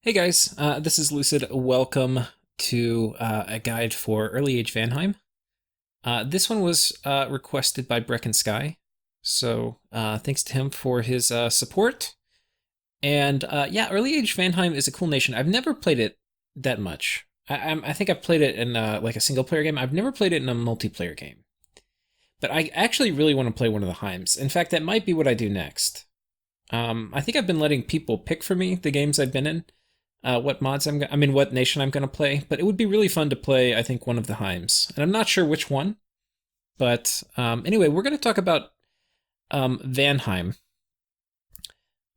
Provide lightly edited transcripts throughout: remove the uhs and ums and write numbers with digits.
Hey guys, this is Lucid. Welcome to a guide for Early Age Vanheim. This one was requested by Brecken Sky, so thanks to him for his support. And yeah, Early Age Vanheim is a cool nation. I've never played it that much. I think I've played it in like a single player game. I've never played it in a multiplayer game. But I actually really want to play one of the Heims. In fact, that might be what I do next. I think I've been letting people pick for me the games I've been in. What mods what nation I'm going to play, but it would be really fun to play, I think, one of the Heims. And I'm not sure which one, but anyway, we're going to talk about Vanheim.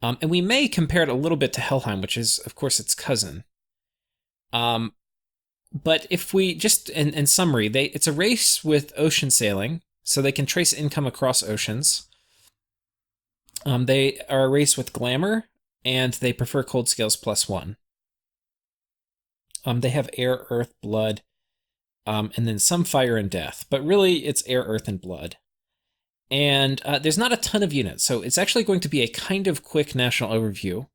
And we may compare it a little bit to Helheim, which is, of course, its cousin. But if we, just in summary, it's a race with ocean sailing, so they can trace income across oceans. They are a race with glamour, and they prefer cold scales +1. They have air, earth, blood, and then some fire and death. But really, it's air, earth, and blood. And there's not a ton of units, so it's actually going to be a kind of quick national overview.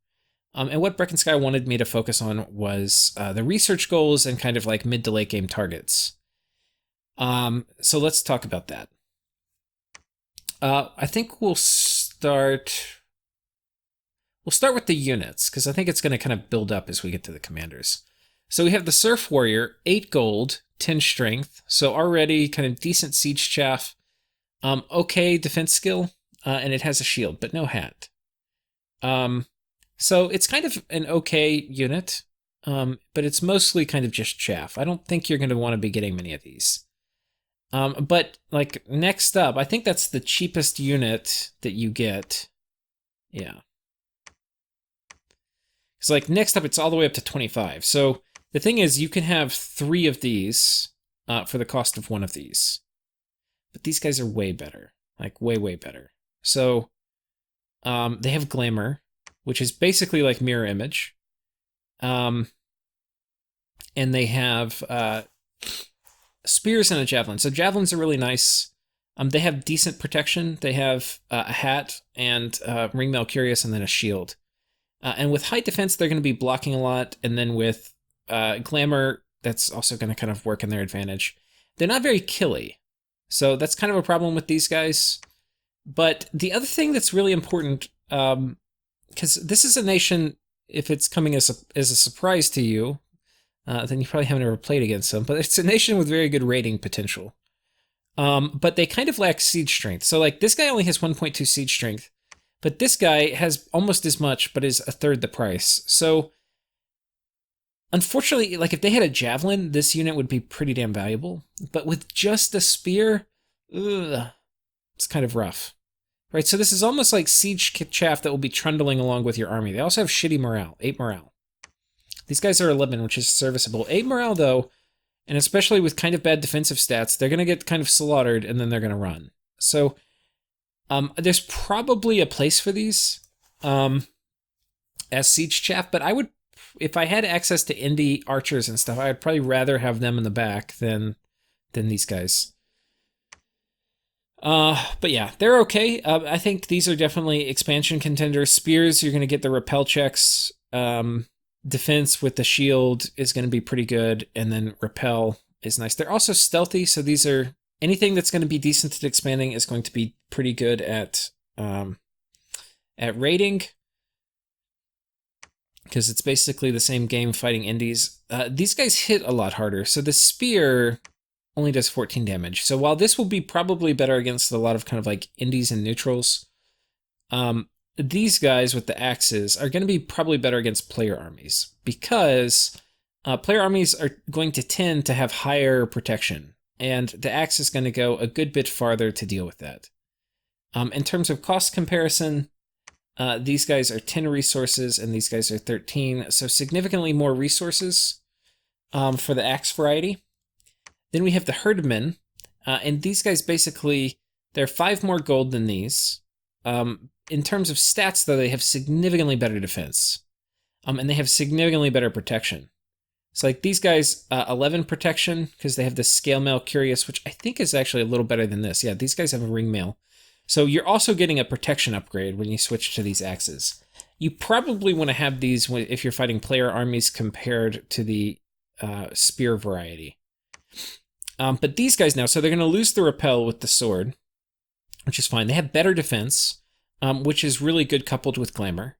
And what Brecken Sky wanted me to focus on was the research goals and kind of like mid to late game targets. So let's talk about that. I think we'll start with the units, because I think it's going to kind of build up as we get to the commanders. So we have the Surf Warrior, 8 gold, 10 strength. So already kind of decent siege chaff. Okay defense skill, and it has a shield, but no hat. So it's kind of an okay unit, but it's mostly kind of just chaff. I don't think you're going to want to be getting many of these. But like next up, I think that's the cheapest unit that you get. Yeah. So like next up, it's all the way up to 25. So the thing is, you can have 3 of these for the cost of 1 of these. But these guys are way better, like way, way better. So they have glamour, which is basically like mirror image. And they have spears and a javelin. So javelins are really nice. They have decent protection. They have a hat and ringmail curious and then a shield. And with high defense, they're going to be blocking a lot. And then with glamour, that's also going to kind of work in their advantage. They're not very killy. So that's kind of a problem with these guys. But the other thing that's really important, because this is a nation, if it's coming as a surprise to you, then you probably haven't ever played against them. But it's a nation with very good raiding potential. But they kind of lack siege strength. So like this guy only has 1.2 siege strength. But this guy has almost as much, but is a third the price. So, unfortunately, like if they had a javelin, this unit would be pretty damn valuable. But with just a spear, it's kind of rough. Right, so this is almost like siege chaff that will be trundling along with your army. They also have shitty morale, 8 morale. These guys are 11, which is serviceable. 8 morale, though, and especially with kind of bad defensive stats, they're going to get kind of slaughtered, and then they're going to run. So, there's probably a place for these as siege chaff, but I would, if I had access to indie archers and stuff, I'd probably rather have them in the back than these guys. But yeah, they're okay. I think these are definitely expansion contenders. Spears, you're going to get the repel checks. Defense with the shield is going to be pretty good, and then repel is nice. They're also stealthy, so these are anything that's going to be decent at expanding is going to be pretty good at raiding, because it's basically the same game fighting indies. These guys hit a lot harder. So the spear only does 14 damage. So while this will be probably better against a lot of kind of like indies and neutrals, these guys with the axes are going to be probably better against player armies, because player armies are going to tend to have higher protection. And the axe is going to go a good bit farther to deal with that. In terms of cost comparison, these guys are 10 resources and these guys are 13, so significantly more resources for the axe variety. Then we have the herdmen, and these guys basically, they're 5 more gold than these. In terms of stats, though, they have significantly better defense, and they have significantly better protection. So like these guys, 11 protection, because they have the scale mail curious, which I think is actually a little better than this. Yeah, these guys have a ring mail. So you're also getting a protection upgrade when you switch to these axes. You probably want to have these if you're fighting player armies compared to the spear variety. But these guys now, so they're going to lose the repel with the sword, which is fine. They have better defense, which is really good coupled with glamour.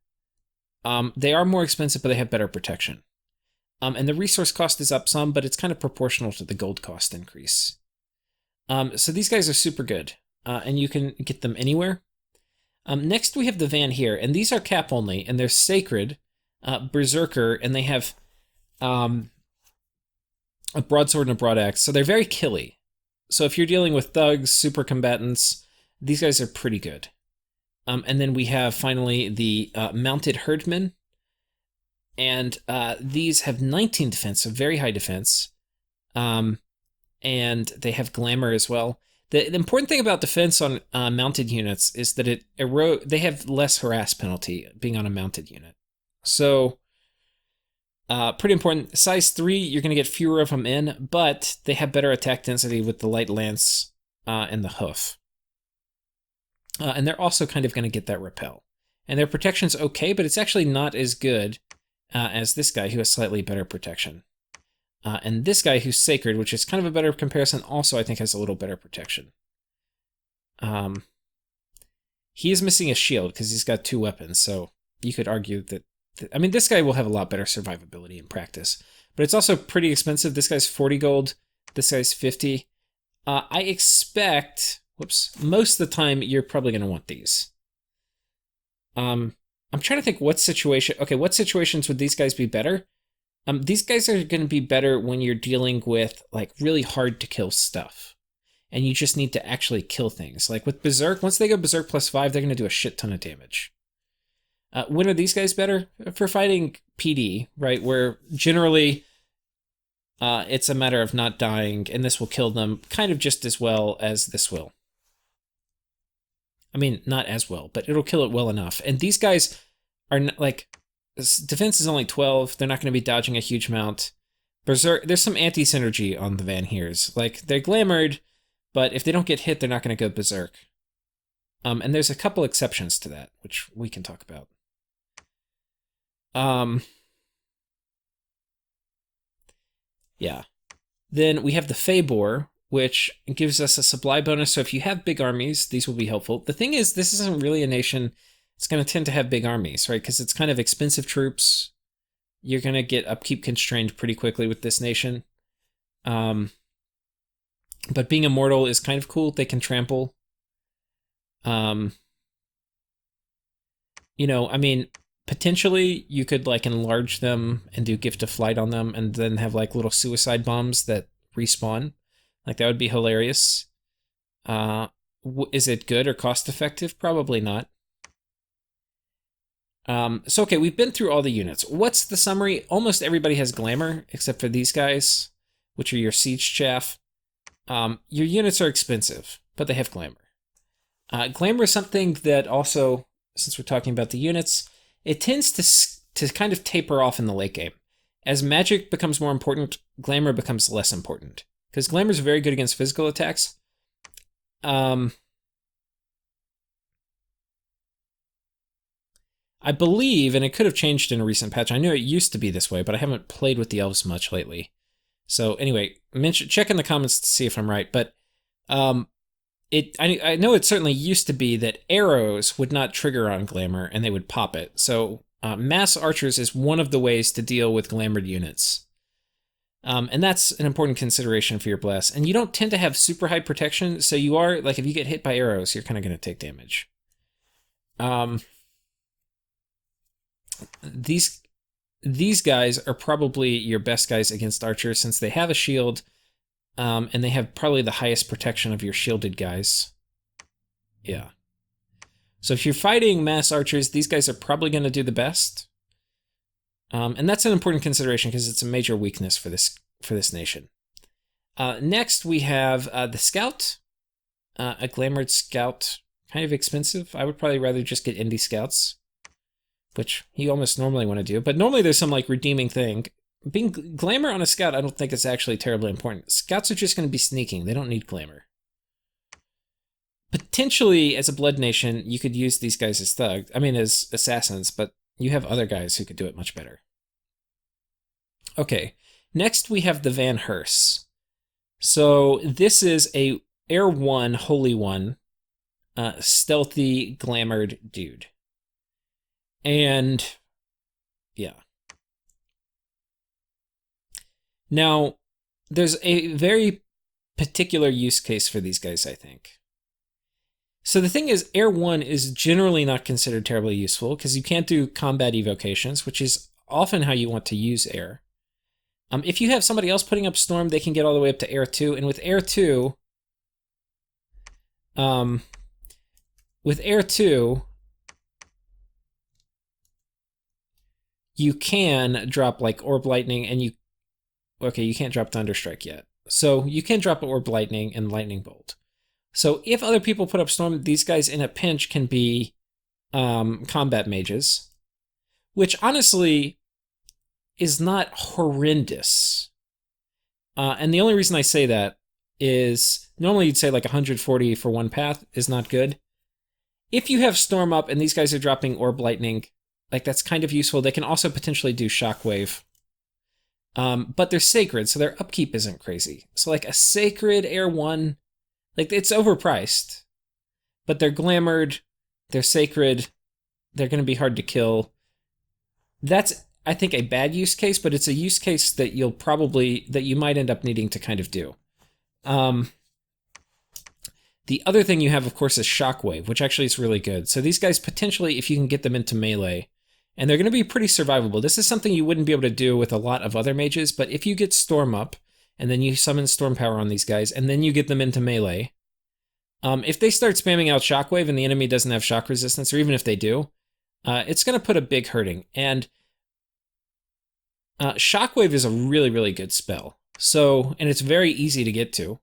They are more expensive, but they have better protection. And the resource cost is up some, but it's kind of proportional to the gold cost increase. So these guys are super good, and you can get them anywhere. Next, we have the Van here, and these are cap only, and they're sacred, berserker, and they have a broadsword and a broadaxe, so they're very killy. So if you're dealing with thugs, super combatants, these guys are pretty good. And then we have finally the mounted herdmen, and these have 19 defense, so very high defense, and they have glamour as well. The important thing about defense on mounted units is that they have less harass penalty being on a mounted unit. So, pretty important. Size 3, you're going to get fewer of them in, but they have better attack density with the light lance and the hoof. And they're also kind of going to get that repel. And their protection's okay, but it's actually not as good as this guy who has slightly better protection. And this guy who's sacred, which is kind of a better comparison, also I think has a little better protection. He is missing a shield because he's got 2 weapons, so you could argue that, I mean, this guy will have a lot better survivability in practice. But it's also pretty expensive. This guy's 40 gold. This guy's 50. I expect, most of the time you're probably going to want these. I'm trying to think what situations would these guys be better? These guys are going to be better when you're dealing with like really hard to kill stuff. And you just need to actually kill things. Like with Berserk, once they go Berserk +5, they're going to do a shit ton of damage. When are these guys better? For fighting PD, right? Where generally it's a matter of not dying, and this will kill them kind of just as well as this will. I mean, not as well, but it'll kill it well enough. And these guys are like, defense is only 12. They're not going to be dodging a huge amount. Berserk, there's some anti-synergy on the Van Heers. Like, they're glamored, but if they don't get hit, they're not going to go Berserk. And there's a couple exceptions to that, which we can talk about. Yeah. Then we have the Fabor, which gives us a supply bonus. So if you have big armies, these will be helpful. The thing is, this isn't really a nation it's going to tend to have big armies, right? Because it's kind of expensive troops. You're going to get upkeep constrained pretty quickly with this nation. But being immortal is kind of cool. They can trample. You know, I mean, potentially you could like enlarge them and do gift of flight on them and then have like little suicide bombs that respawn. Like that would be hilarious. Is it good or cost effective? Probably not. So okay, we've been through all the units. What's the summary? Almost everybody has glamour, except for these guys, which are your siege chaff. Your units are expensive, but they have glamour. Glamour is something that also, since we're talking about the units, it tends to kind of taper off in the late game. As magic becomes more important, glamour becomes less important. Because glamour is very good against physical attacks. I believe, and it could have changed in a recent patch, I know it used to be this way, but I haven't played with the elves much lately. So anyway, check in the comments to see if I'm right, but I know it certainly used to be that arrows would not trigger on glamour and they would pop it. So mass archers is one of the ways to deal with glamored units. And that's an important consideration for your bless. And you don't tend to have super high protection, so you are, like, if you get hit by arrows, you're kind of going to take damage. These guys are probably your best guys against archers since they have a shield, and they have probably the highest protection of your shielded guys. Yeah. So if you're fighting mass archers, these guys are probably going to do the best. And that's an important consideration because it's a major weakness for this nation. Next, we have the Scout. A glamored Scout, kind of expensive. I would probably rather just get indie Scouts, which you almost normally want to do. But normally there's some like redeeming thing. Being glamour on a Scout, I don't think it's actually terribly important. Scouts are just going to be sneaking. They don't need glamour. Potentially, as a blood nation, you could use these guys as as assassins, but You have other guys who could do it much better. Okay, next we have the Van Hers. So this is a Air 1 Holy One, stealthy, glamored dude. And yeah. Now, there's a very particular use case for these guys, I think. So the thing is, Air 1 is generally not considered terribly useful because you can't do combat evocations, which is often how you want to use Air. If you have somebody else putting up Storm, they can get all the way up to Air 2, and with Air 2, you can drop like Orb Lightning, and you can't drop Thunderstrike yet. So you can drop Orb Lightning and Lightning Bolt. So if other people put up Storm, these guys in a pinch can be combat mages, which honestly is not horrendous. And the only reason I say that is normally you'd say like 140 for one path is not good. If you have Storm up and these guys are dropping Orb Lightning, like that's kind of useful. They can also potentially do Shockwave. But they're sacred, so their upkeep isn't crazy. So like a sacred Air 1, like it's overpriced, but they're glamored, they're sacred, they're going to be hard to kill. That's, I think, a bad use case, but it's a use case that you might end up needing to kind of do. The other thing you have, of course, is Shockwave, which actually is really good. So these guys, potentially, if you can get them into melee, and they're going to be pretty survivable. This is something you wouldn't be able to do with a lot of other mages, but if you get Storm up, and then you summon Storm Power on these guys, and then you get them into melee, if they start spamming out Shockwave and the enemy doesn't have shock resistance, or even if they do, it's going to put a big hurting. And Shockwave is a really, really good spell. So, and it's very easy to get to.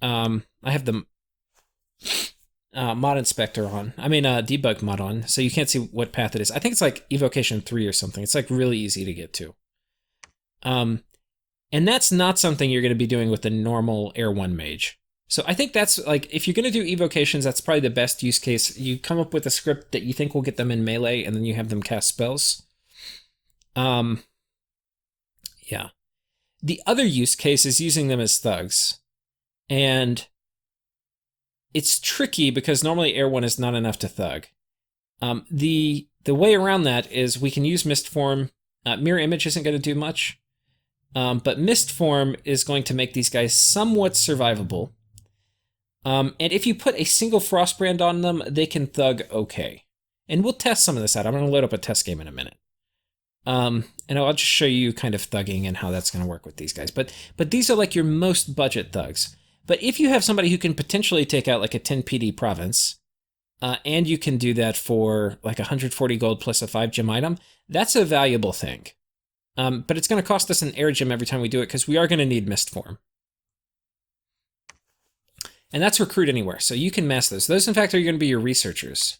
I have the mod inspector on. Debug mod on, so you can't see what path it is. I think it's like Evocation 3 or something. It's like really easy to get to. And that's not something you're going to be doing with the normal Air 1 mage. So I think that's like, if you're going to do evocations, that's probably the best use case. You come up with a script that you think will get them in melee, and then you have them cast spells. Yeah. The other use case is using them as thugs. And it's tricky because normally Air 1 is not enough to thug. The way around that is we can use Mist Form. Mirror Image isn't going to do much. But Mist Form is going to make these guys somewhat survivable. And if you put a single Frostbrand on them, they can thug okay. And we'll test some of this out. I'm going to load up a test game in a minute. And I'll just show you kind of thugging and how that's going to work with these guys. But these are like your most budget thugs. But if you have somebody who can potentially take out like a 10 PD province, and you can do that for like 140 gold plus a 5 gem item, that's a valuable thing. But it's going to cost us an air gem every time we do it because we are going to need Mist Form. And that's Recruit Anywhere, so you can mass those. Those, in fact, are going to be your researchers.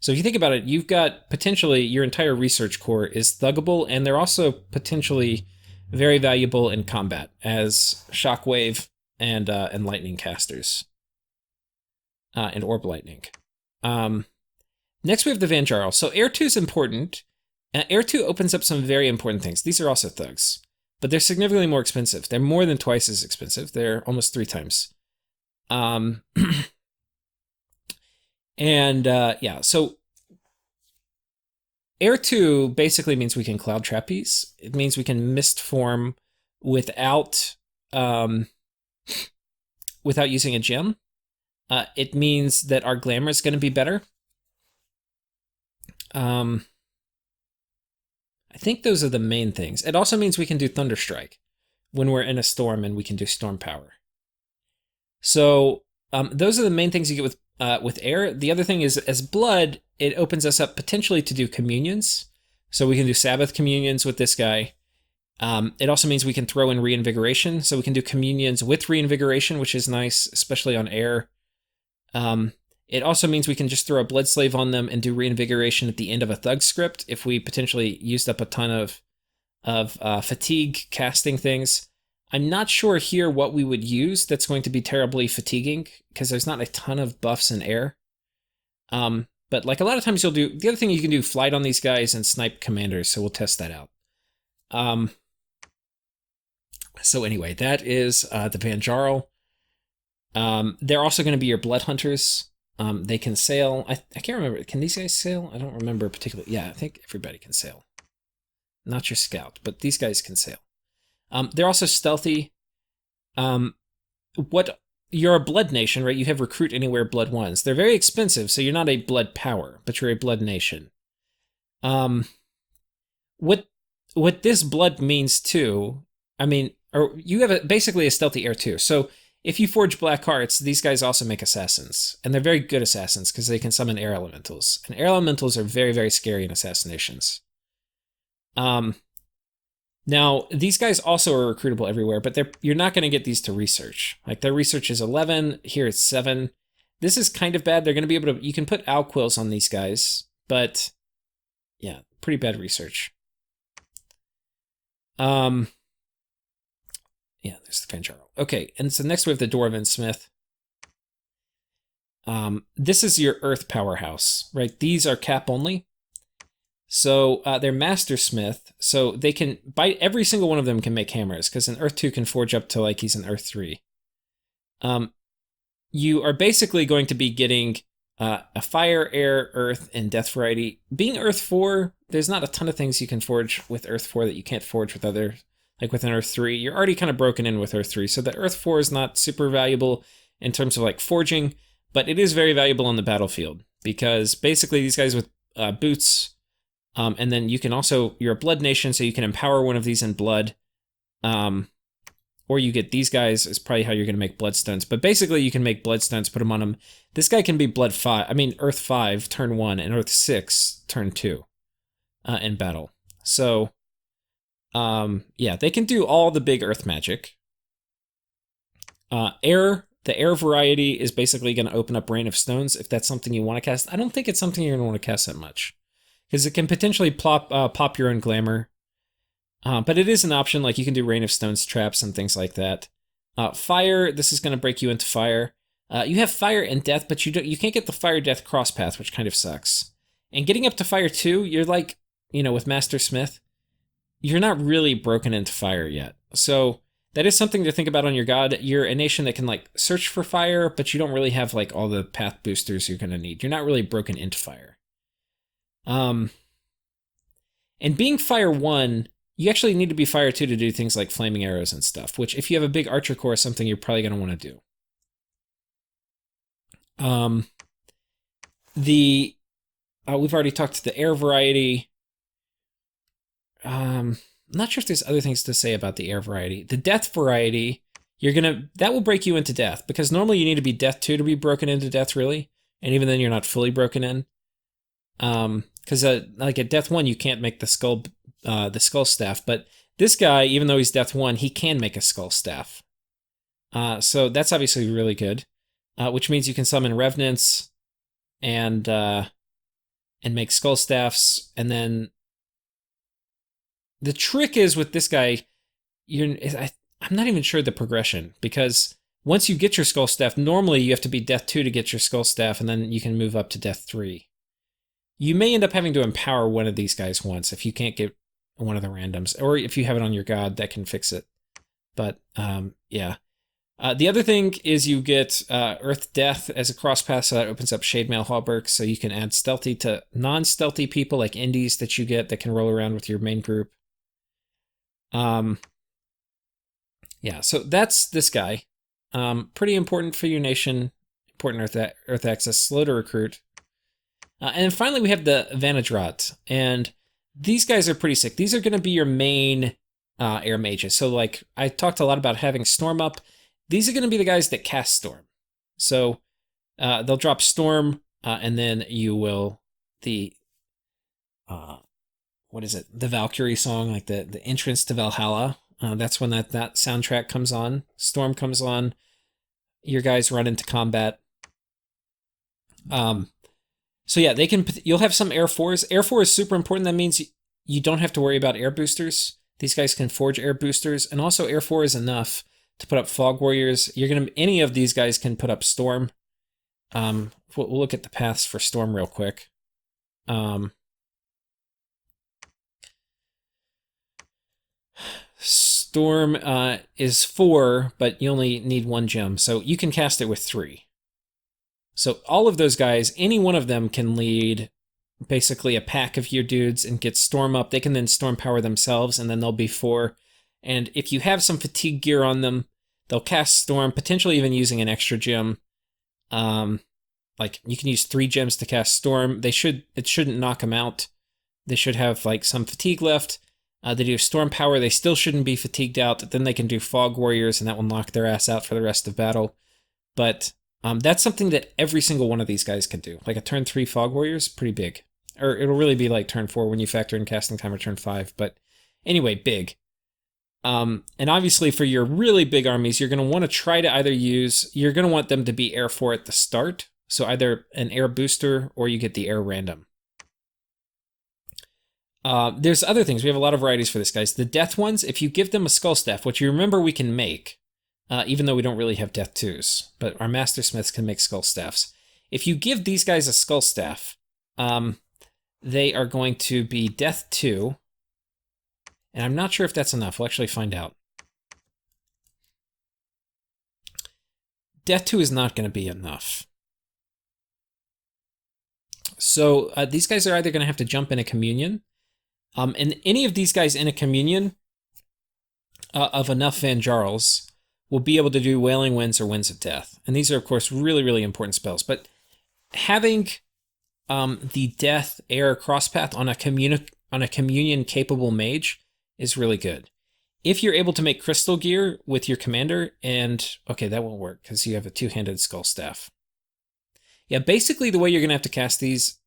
So if you think about it, you've got potentially your entire research core is thuggable, and they're also potentially very valuable in combat as Shockwave and Lightning casters. And Orb Lightning. Next we have the Van Jarl. So Air 2 is important. Air 2 opens up some very important things. These are also thugs, but they're significantly more expensive. They're more than twice as expensive. They're almost 3 times. Yeah, so Air 2 basically means we can Cloud Trapeze. It means we can Mist Form without using a gem. It means that our Glamour is going to be better. I think those are the main things. It also means we can do Thunderstrike when we're in a storm, and we can do Storm Power. So those are the main things you get with Air. The other thing is, as Blood, it opens us up potentially to do Communions. So we can do Sabbath Communions with this guy. It also means we can throw in Reinvigoration. So we can do Communions with Reinvigoration, which is nice, especially on Air. It also means we can just throw a Blood Slave on them and do Reinvigoration at the end of a Thug script if we potentially used up a ton of fatigue casting things. I'm not sure here what we would use that's going to be terribly fatiguing, because there's not a ton of buffs in Air. But like a lot of times you'll do, the other thing you can do flight on these guys and snipe commanders, so we'll test that out. So anyway, that is the Van Jarl. They're also going to be your blood hunters. They can sail. I can't remember. Can these guys sail? I don't remember particularly. Yeah, I think everybody can sail. Not your scout, but these guys can sail. They're also stealthy. You're a blood nation, right? You have recruit anywhere blood ones. They're very expensive, so you're not a blood power, but you're a blood nation. What this blood means too, I mean, or you have basically a stealthy heir too. So if you forge black hearts, these guys also make assassins, and they're very good assassins because they can summon air elementals. And air elementals are very, very scary in assassinations. Now, these guys also are recruitable everywhere, but you're not going to get these to research. Like, their research is 11, here it's 7. This is kind of bad. They're going to be able to, you can put Alquils on these guys, but yeah, pretty bad research. Yeah, there's the Van Jarl. Okay, and so next we have the Dwarven Smith. This is your Earth powerhouse, right? These are cap only. So they're Master Smith, so they can, every single one of them can make hammers, because an Earth 2 can forge up to like he's an Earth 3. You are basically going to be getting a Fire, Air, Earth, and Death variety. Being Earth 4, there's not a ton of things you can forge with Earth 4 that you can't forge with other, like with an Earth 3. You're already kind of broken in with Earth 3, so the Earth 4 is not super valuable in terms of like forging, but it is very valuable on the battlefield, because basically these guys with boots, and then you can also, you're a blood nation, so you can empower one of these in blood. Or you get these guys, is probably how you're going to make bloodstones. But basically you can make bloodstones, put them on them. This guy can be Earth 5, turn 1, and Earth 6, turn 2 in battle. So, yeah, they can do all the big Earth magic. The air variety is basically going to open up Rain of Stones, if that's something you want to cast. I don't think it's something you're going to want to cast that much, because it can potentially pop your own glamour. But it is an option, like you can do Rain of Stones traps and things like that. Fire, this is going to break you into fire. You have fire and death, but you can't get the fire death cross path, which kind of sucks. And getting up to fire 2, you're like, with Master Smith, you're not really broken into fire yet. So that is something to think about on your god. You're a nation that can like search for fire, but you don't really have like all the path boosters you're going to need. You're not really broken into fire. And being fire 1, you actually need to be fire 2 to do things like flaming arrows and stuff, which if you have a big archer core is something you're probably going to want to do. We've already talked to the air variety. I'm not sure if there's other things to say about the air variety. The death variety, that will break you into death, because normally you need to be death 2 to be broken into death, really. And even then you're not fully broken in. Because like at death 1, you can't make the skull staff, but this guy, even though he's death 1, he can make a skull staff. So that's obviously really good, which means you can summon revenants and make skull staffs. And then the trick is with this guy, I'm not even sure the progression, because once you get your skull staff, normally you have to be death 2 to get your skull staff, and then you can move up to death 3. You may end up having to empower one of these guys once if you can't get one of the randoms, or if you have it on your god, that can fix it. But yeah. The other thing is you get Earth Death as a cross pass, so that opens up Shade Mail Hauberk, so you can add stealthy to non-stealthy people like indies that you get that can roll around with your main group. Yeah, so that's this guy. Pretty important for your nation, important Earth access, slow to recruit. And then finally we have the Vanadrat, and these guys are pretty sick. These are going to be your main air mages. So like I talked a lot about having Storm up. These are going to be the guys that cast Storm. So they'll drop Storm, and then you will what is it? The Valkyrie song, like the entrance to Valhalla. That's when that soundtrack comes on. Storm comes on. Your guys run into combat. So yeah, you'll have some Air 4s. Air 4 is super important. That means you don't have to worry about air boosters. These guys can forge air boosters, and also Air 4 is enough to put up Fog Warriors. Any of these guys can put up Storm. We'll look at the paths for Storm real quick. Storm is 4, but you only need 1 gem, so you can cast it with 3. So all of those guys, any one of them can lead basically a pack of your dudes and get Storm up. They can then Storm power themselves, and then they'll be 4. And if you have some fatigue gear on them, they'll cast Storm, potentially even using an extra gem. Like, you can use 3 gems to cast Storm. It shouldn't knock them out. They should have, like, some fatigue left. They do Storm power. They still shouldn't be fatigued out. Then they can do Fog Warriors, and that will knock their ass out for the rest of battle. But that's something that every single one of these guys can do. Like a turn 3 Fog Warriors, pretty big. Or it'll really be like turn 4 when you factor in casting time or turn 5. But anyway, big. And obviously for your really big armies, you're going to want to try to either you're going to want them to be Air 4 at the start. So either an Air Booster or you get the Air Random. There's other things. We have a lot of varieties for this, guys. The Death ones, if you give them a Skull Staff, which you remember we can make, even though we don't really have Death 2s, but our Master Smiths can make Skull Staffs. If you give these guys a Skull Staff, they are going to be Death 2, and I'm not sure if that's enough. We'll actually find out. Death 2 is not going to be enough. So these guys are either going to have to jump in a Communion, and any of these guys in a Communion of enough Van Jarls will be able to do Wailing Winds or Winds of Death. And these are, of course, really, really important spells. But having the Death Air Crosspath on a Communion-capable mage is really good. If you're able to make Crystal Gear with your commander, and... Okay, that won't work, because you have a 2-handed Skull Staff. Yeah, basically the way you're going to have to cast these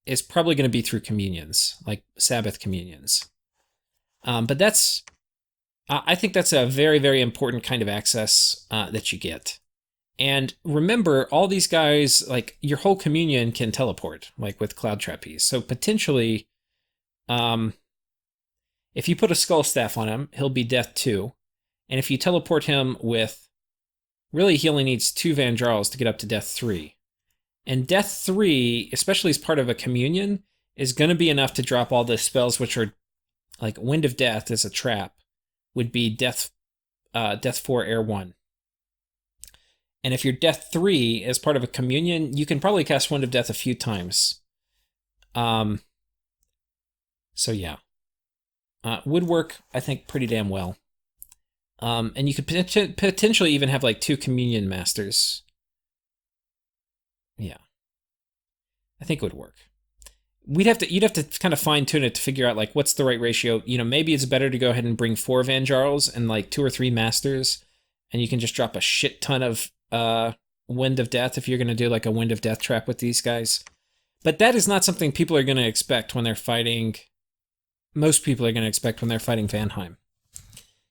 is probably going to be through Communions, like Sabbath Communions. But that's... I think that's a very, very important kind of access that you get. And remember, all these guys, like, your whole Communion can teleport, like with Cloud Trapeze. So potentially, if you put a Skull Staff on him, he'll be Death 2. And if you teleport him with... Really, he only needs 2 Van Jarls to get up to Death 3. And Death 3, especially as part of a Communion, is going to be enough to drop all the spells which are... Like, Wind of Death as a trap would be Death 4 Air 1. And if you're Death 3 as part of a Communion, you can probably cast Wind of Death a few times. So yeah. Would work, I think, pretty damn well. And you could potentially even have like 2 Communion Masters. Yeah. I think it would work. You'd have to kind of fine tune it to figure out like what's the right ratio. You know, maybe it's better to go ahead and bring 4 Van Jarls and like 2 or 3 Masters, and you can just drop a shit ton of Wind of Death if you're going to do like a Wind of Death trap with these guys. But that is not something people are going to expect when they're fighting. Most people are going to expect when they're fighting Vanheim,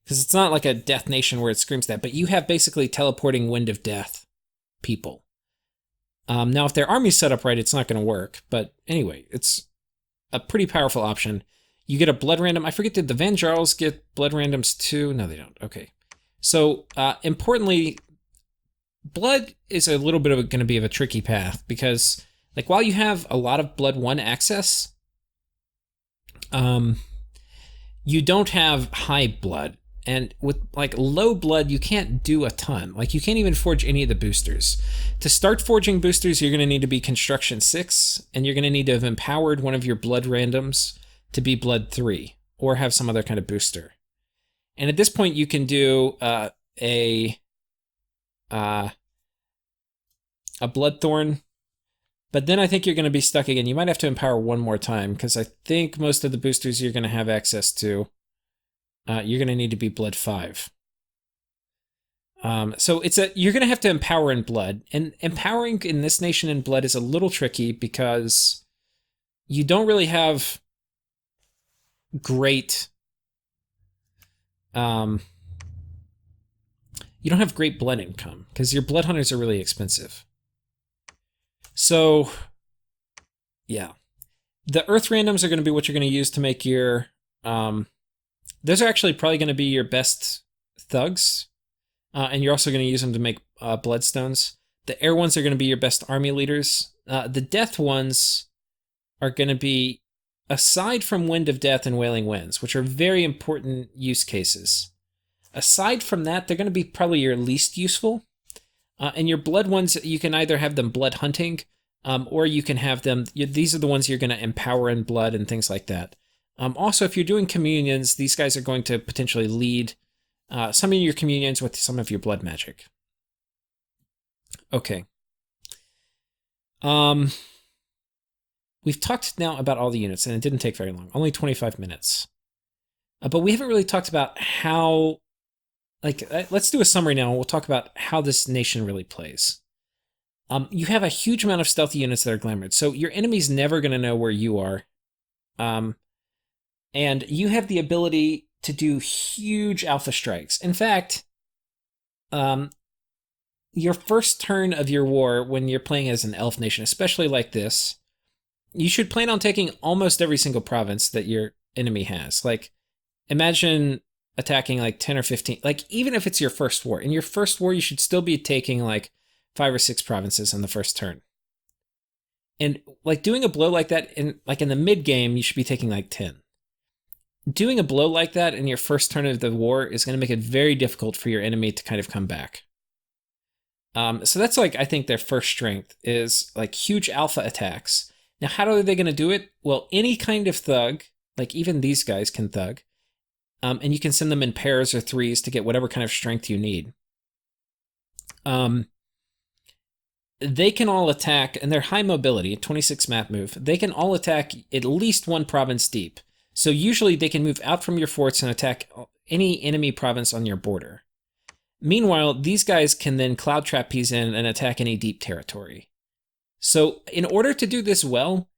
because it's not like a Death Nation where it screams that. But you have basically teleporting Wind of Death people. Now, if their army's set up right, it's not going to work. But anyway, it's a pretty powerful option. You get a blood random. I forget, did the Van Jarls get blood randoms too? No, they don't. Okay. So, importantly, blood is a little bit of going to be of a tricky path, because, like, while you have a lot of blood 1 access, you don't have high blood. And with, like, low blood, you can't do a ton. Like, you can't even forge any of the boosters. To start forging boosters, you're going to need to be Construction 6, and you're going to need to have empowered one of your blood randoms to be blood 3, or have some other kind of booster. And at this point, you can do a Bloodthorn, but then I think you're going to be stuck again. You might have to empower one more time, because I think most of the boosters you're going to have access to, you're going to need to be blood 5. So you're going to have to empower in blood, and empowering in this nation in blood is a little tricky because you don't really have great, you don't have great blood income because your blood hunters are really expensive. So, yeah, the earth randoms are going to be what you're going to use to make your, those are actually probably going to be your best thugs. And you're also going to use them to make bloodstones. The air ones are going to be your best army leaders. The death ones are going to be, aside from Wind of Death and Wailing Winds, which are very important use cases. Aside from that, they're going to be probably your least useful. And your blood ones, you can either have them blood hunting, or you can have them, these are the ones you're going to empower in blood and things like that. Also, if you're doing communions, these guys are going to potentially lead some of your communions with some of your blood magic. Okay. We've talked now about all the units, and it didn't take very long, only 25 minutes. But we haven't really talked about how, let's do a summary now, and we'll talk about how this nation really plays. You have a huge amount of stealthy units that are glamored, so your enemy's never going to know where you are. And you have the ability to do huge alpha strikes. In fact, your first turn of your war, when you're playing as an elf nation, especially like this, you should plan on taking almost every single province that your enemy has. Like, imagine attacking like 10 or 15, like even if it's your first war. In your first war, you should still be taking like 5 or 6 provinces on the first turn. And like doing a blow like that in the mid game, you should be taking like 10. Doing a blow like that in your first turn of the war is going to make it very difficult for your enemy to kind of come back. So that's like, I think their first strength is like huge alpha attacks. Now, how are they going to do it? Well, any kind of thug, like even these guys can thug, and you can send them in pairs or threes to get whatever kind of strength you need. They can all attack, and they're high mobility, 26 map move. They can all attack at least one province deep. So usually they can move out from your forts and attack any enemy province on your border. Meanwhile, these guys can then cloud trapeze in and attack any deep territory. So in order to do this well,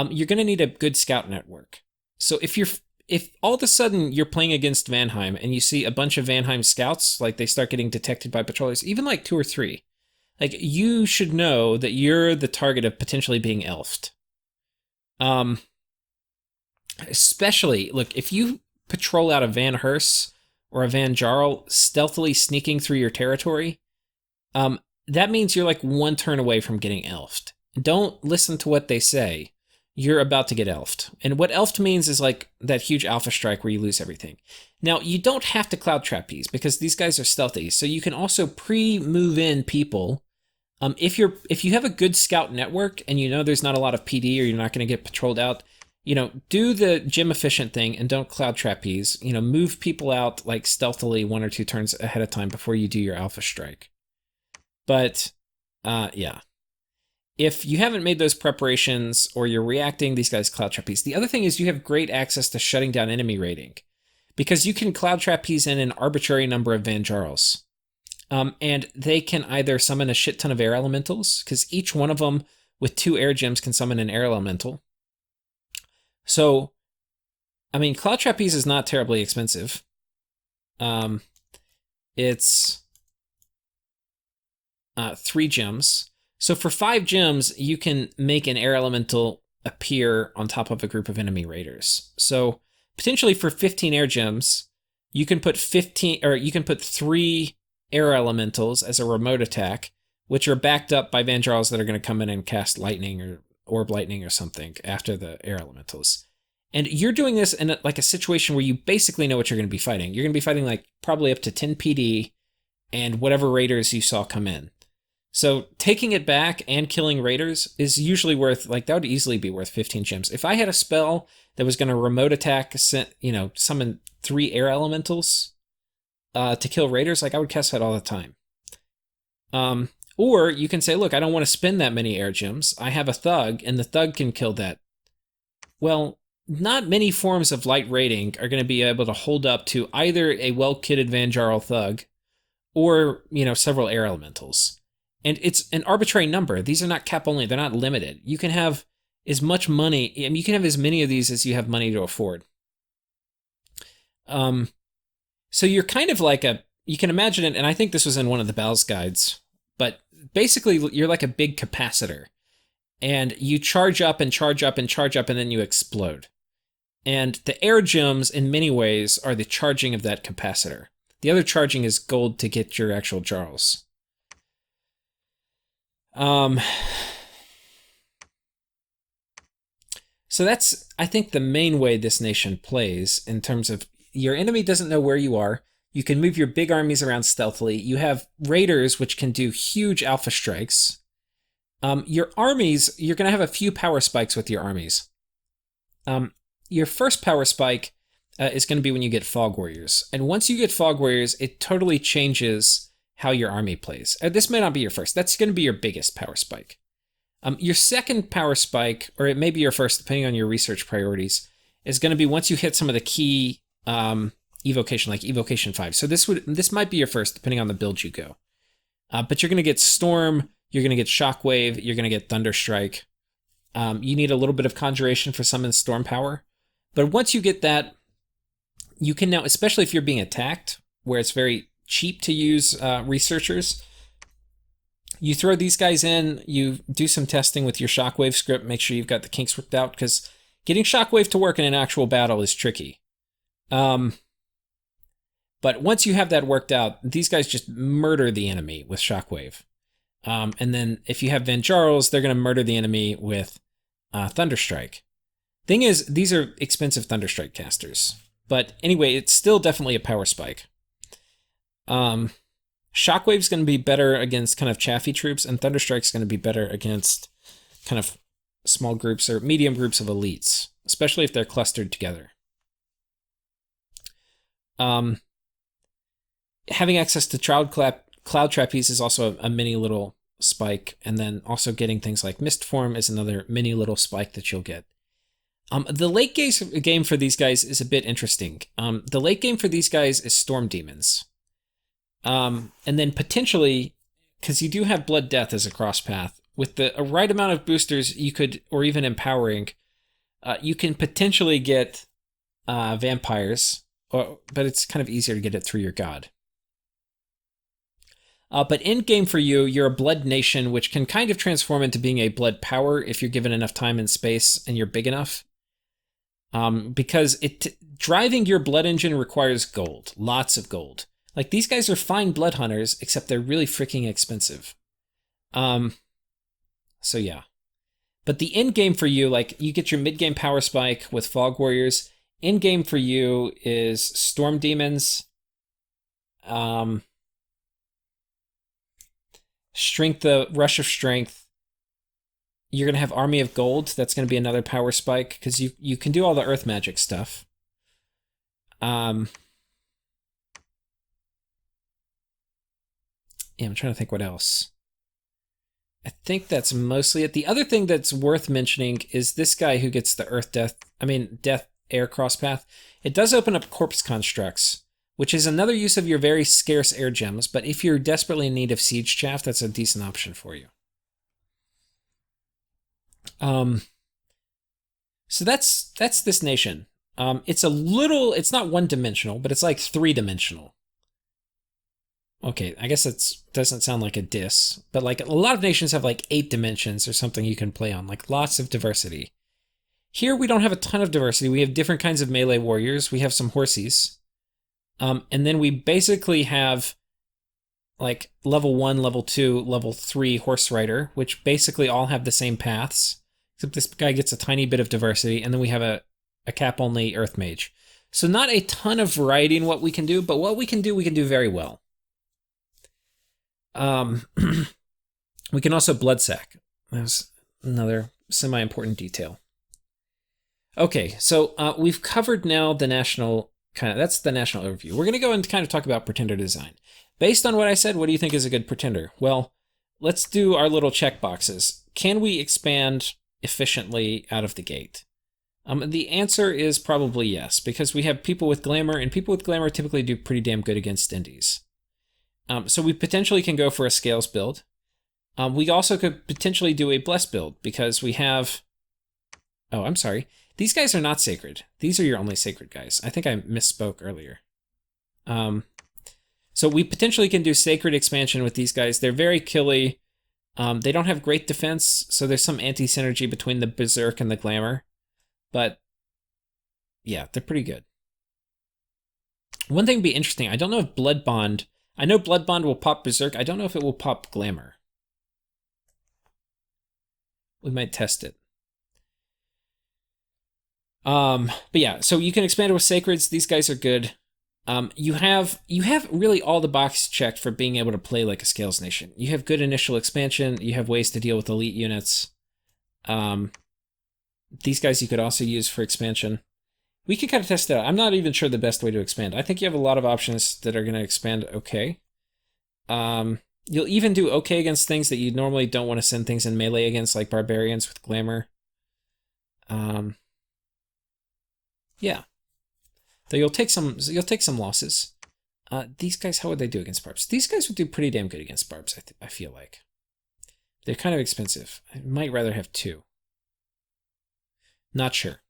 you're going to need a good scout network. So if all of a sudden you're playing against Vanheim and you see a bunch of Vanheim scouts, like they start getting detected by patrollers, even like 2 or 3, like you should know that you're the target of potentially being elfed. Especially, look, if you patrol out a Van Hers or a Van Jarl stealthily sneaking through your territory, that means you're like 1 turn away from getting elfed. Don't listen to what they say. You're about to get elfed. And what elfed means is like that huge alpha strike where you lose everything. Now, you don't have to cloud trapeze because these guys are stealthy. So you can also pre-move in people. If you have a good scout network and you know there's not a lot of PD or you're not going to get patrolled out, do the gym efficient thing and don't cloud trapeze. Move people out like stealthily 1 or 2 turns ahead of time before you do your alpha strike. But, yeah. If you haven't made those preparations or you're reacting, these guys cloud trapeze. The other thing is you have great access to shutting down enemy raiding because you can cloud trapeze in an arbitrary number of Van Jarls. And they can either summon a shit ton of air elementals because each one of them with 2 air gems can summon an air elemental. So, I mean, cloud trapeze is not terribly expensive. It's 3 gems. So for 5 gems, you can make an air elemental appear on top of a group of enemy raiders. So potentially for 15 air gems, you can put 3 air elementals as a remote attack, which are backed up by Van Jarls that are going to come in and cast lightning or orb lightning or something after the air elementals. And you're doing this in a situation where you basically know what you're going to be fighting. You're going to be fighting like probably up to 10 PD and whatever raiders you saw come in. So taking it back and killing raiders is usually worth, that would easily be worth 15 gems. If I had a spell that was going to remote attack, summon 3 air elementals to kill raiders, I would cast that all the time. Or you can say, look, I don't want to spend that many air gems. I have a thug, and the thug can kill that. Well, not many forms of light raiding are going to be able to hold up to either a well-kitted Van Jarl thug or, several air elementals. And it's an arbitrary number. These are not cap only. They're not limited. You can have as much money. You can have as many of these as you have money to afford. So you're kind of like you can imagine it, and I think this was in one of the Baal's guides, but basically you're like a big capacitor. And you charge up and charge up and charge up, and then you explode. And the air gems, in many ways, are the charging of that capacitor. The other charging is gold to get your actual Jarls. Um, so that's, I think, the main way this nation plays in terms of your enemy doesn't know where you are. You can move your big armies around stealthily. You have raiders, which can do huge alpha strikes. Your armies, you're going to have a few power spikes with your armies. Your first power spike is going to be when you get Fog Warriors. And once you get Fog Warriors, it totally changes how your army plays. This may not be your first. That's going to be your biggest power spike. Your second power spike, or it may be your first, depending on your research priorities, is going to be once you hit some of the key evocation, like evocation 5. So this might be your first, depending on the build you go. But you're going to get Storm, you're going to get Shockwave, you're going to get Thunderstrike. You need a little bit of Conjuration for summon Storm power. But once you get that, you can now, especially if you're being attacked, where it's very cheap to use researchers, you throw these guys in, you do some testing with your Shockwave script, make sure you've got the kinks worked out, because getting Shockwave to work in an actual battle is tricky. But once you have that worked out, these guys just murder the enemy with Shockwave. And then if you have Vanjarls, they're going to murder the enemy with Thunderstrike. Thing is, these are expensive Thunderstrike casters. But anyway, it's still definitely a power spike. Shockwave's going to be better against kind of chaffy troops, and Thunderstrike's going to be better against kind of small groups or medium groups of elites, especially if they're clustered together. Having access to Cloud Trapeze is also a mini little spike, and then also getting things like Mist Form is another mini little spike that you'll get. The late game for these guys is a bit interesting. The late game for these guys is Storm Demons. And then potentially, because you do have Blood Death as a cross path, with the right amount of boosters you could, or even empowering, you can potentially get vampires, but it's kind of easier to get it through your god. But in game for you, you're a Blood Nation, which can kind of transform into being a Blood Power if you're given enough time and space and you're big enough. Because driving your Blood Engine requires gold, lots of gold. Like, these guys are fine Blood Hunters, except they're really freaking expensive. So yeah. But the end game for you, like, you get your mid-game power spike with Fog Warriors. End game for you is Storm Demons. Strength, the Rush of Strength. You're going to have Army of Gold. That's going to be another power spike, because you can do all the Earth Magic stuff. Yeah, I'm trying to think what else. I think that's mostly it. The other thing that's worth mentioning is this guy who gets the Death Air Cross Path. It does open up Corpse Constructs, which is another use of your very scarce air gems, but if you're desperately in need of Siege Chaff, that's a decent option for you. So that's this nation. It's not one-dimensional, but it's like three-dimensional. Okay, I guess it doesn't sound like a diss, but like a lot of nations have like 8 dimensions or something you can play on, like lots of diversity. Here we don't have a ton of diversity. We have different kinds of melee warriors. We have some horsies. And then we basically have like level 1, level 2, level 3 horse rider, which basically all have the same paths, except this guy gets a tiny bit of diversity, and then we have a cap-only earth mage. So not a ton of variety in what we can do, but what we can do very well. We can also blood sack. That's another semi-important detail. Okay, so we've covered now the national that's the national overview. We're going to go and kind of talk about pretender design. Based on what I said, what do you think is a good pretender? Well, let's do our little check boxes. Can we expand efficiently out of the gate? The answer is probably yes, because we have people with glamour, and people with glamour typically do pretty damn good against indies. So we potentially can go for a scales build. We also could potentially do a bless build, because we have... Oh, I'm sorry. These guys are not sacred. These are your only sacred guys. I think I misspoke earlier. So we potentially can do sacred expansion with these guys. They're very killy. They don't have great defense, so there's some anti-synergy between the Berserk and the Glamour. But yeah, they're pretty good. One thing would be interesting. I don't know if Blood Bond... I know Blood Bond will pop Berserk. I don't know if it will pop Glamour. We might test it. But yeah, so you can expand it with Sacreds. These guys are good. You have really all the boxes checked for being able to play like a Scales Nation. You have good initial expansion. You have ways to deal with elite units. These guys you could also use for expansion. We could kind of test it out. I'm not even sure the best way to expand. I think you have a lot of options that are going to expand okay. You'll even do okay against things that you normally don't want to send things in melee against, like barbarians with glamour. Yeah. Though you'll take some losses. These guys, how would they do against barbs? These guys would do pretty damn good against barbs, I feel like. They're kind of expensive. I might rather have 2. Not sure.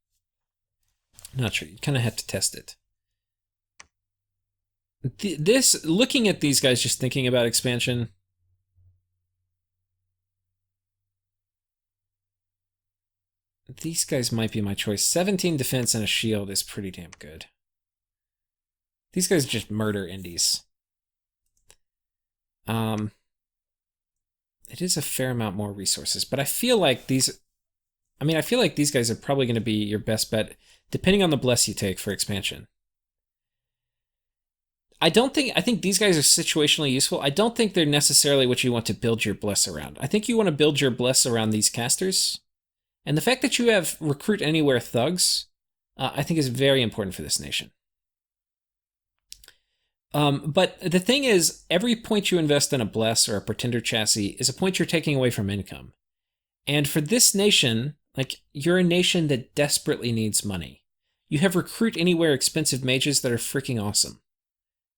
Not sure. You kind of have to test it. Looking at these guys, just thinking about expansion. These guys might be my choice. 17 defense and a shield is pretty damn good. These guys just murder indies. It is a fair amount more resources, but I feel like these... I feel like these guys are probably going to be your best bet, depending on the bless you take for expansion. I think these guys are situationally useful. I don't think they're necessarily what you want to build your bless around. I think you want to build your bless around these casters. And the fact that you have recruit anywhere thugs, I think is very important for this nation. But the thing is, every point you invest in a bless or a pretender chassis is a point you're taking away from income. And for this nation, like, you're a nation that desperately needs money. You have recruit anywhere expensive mages that are freaking awesome.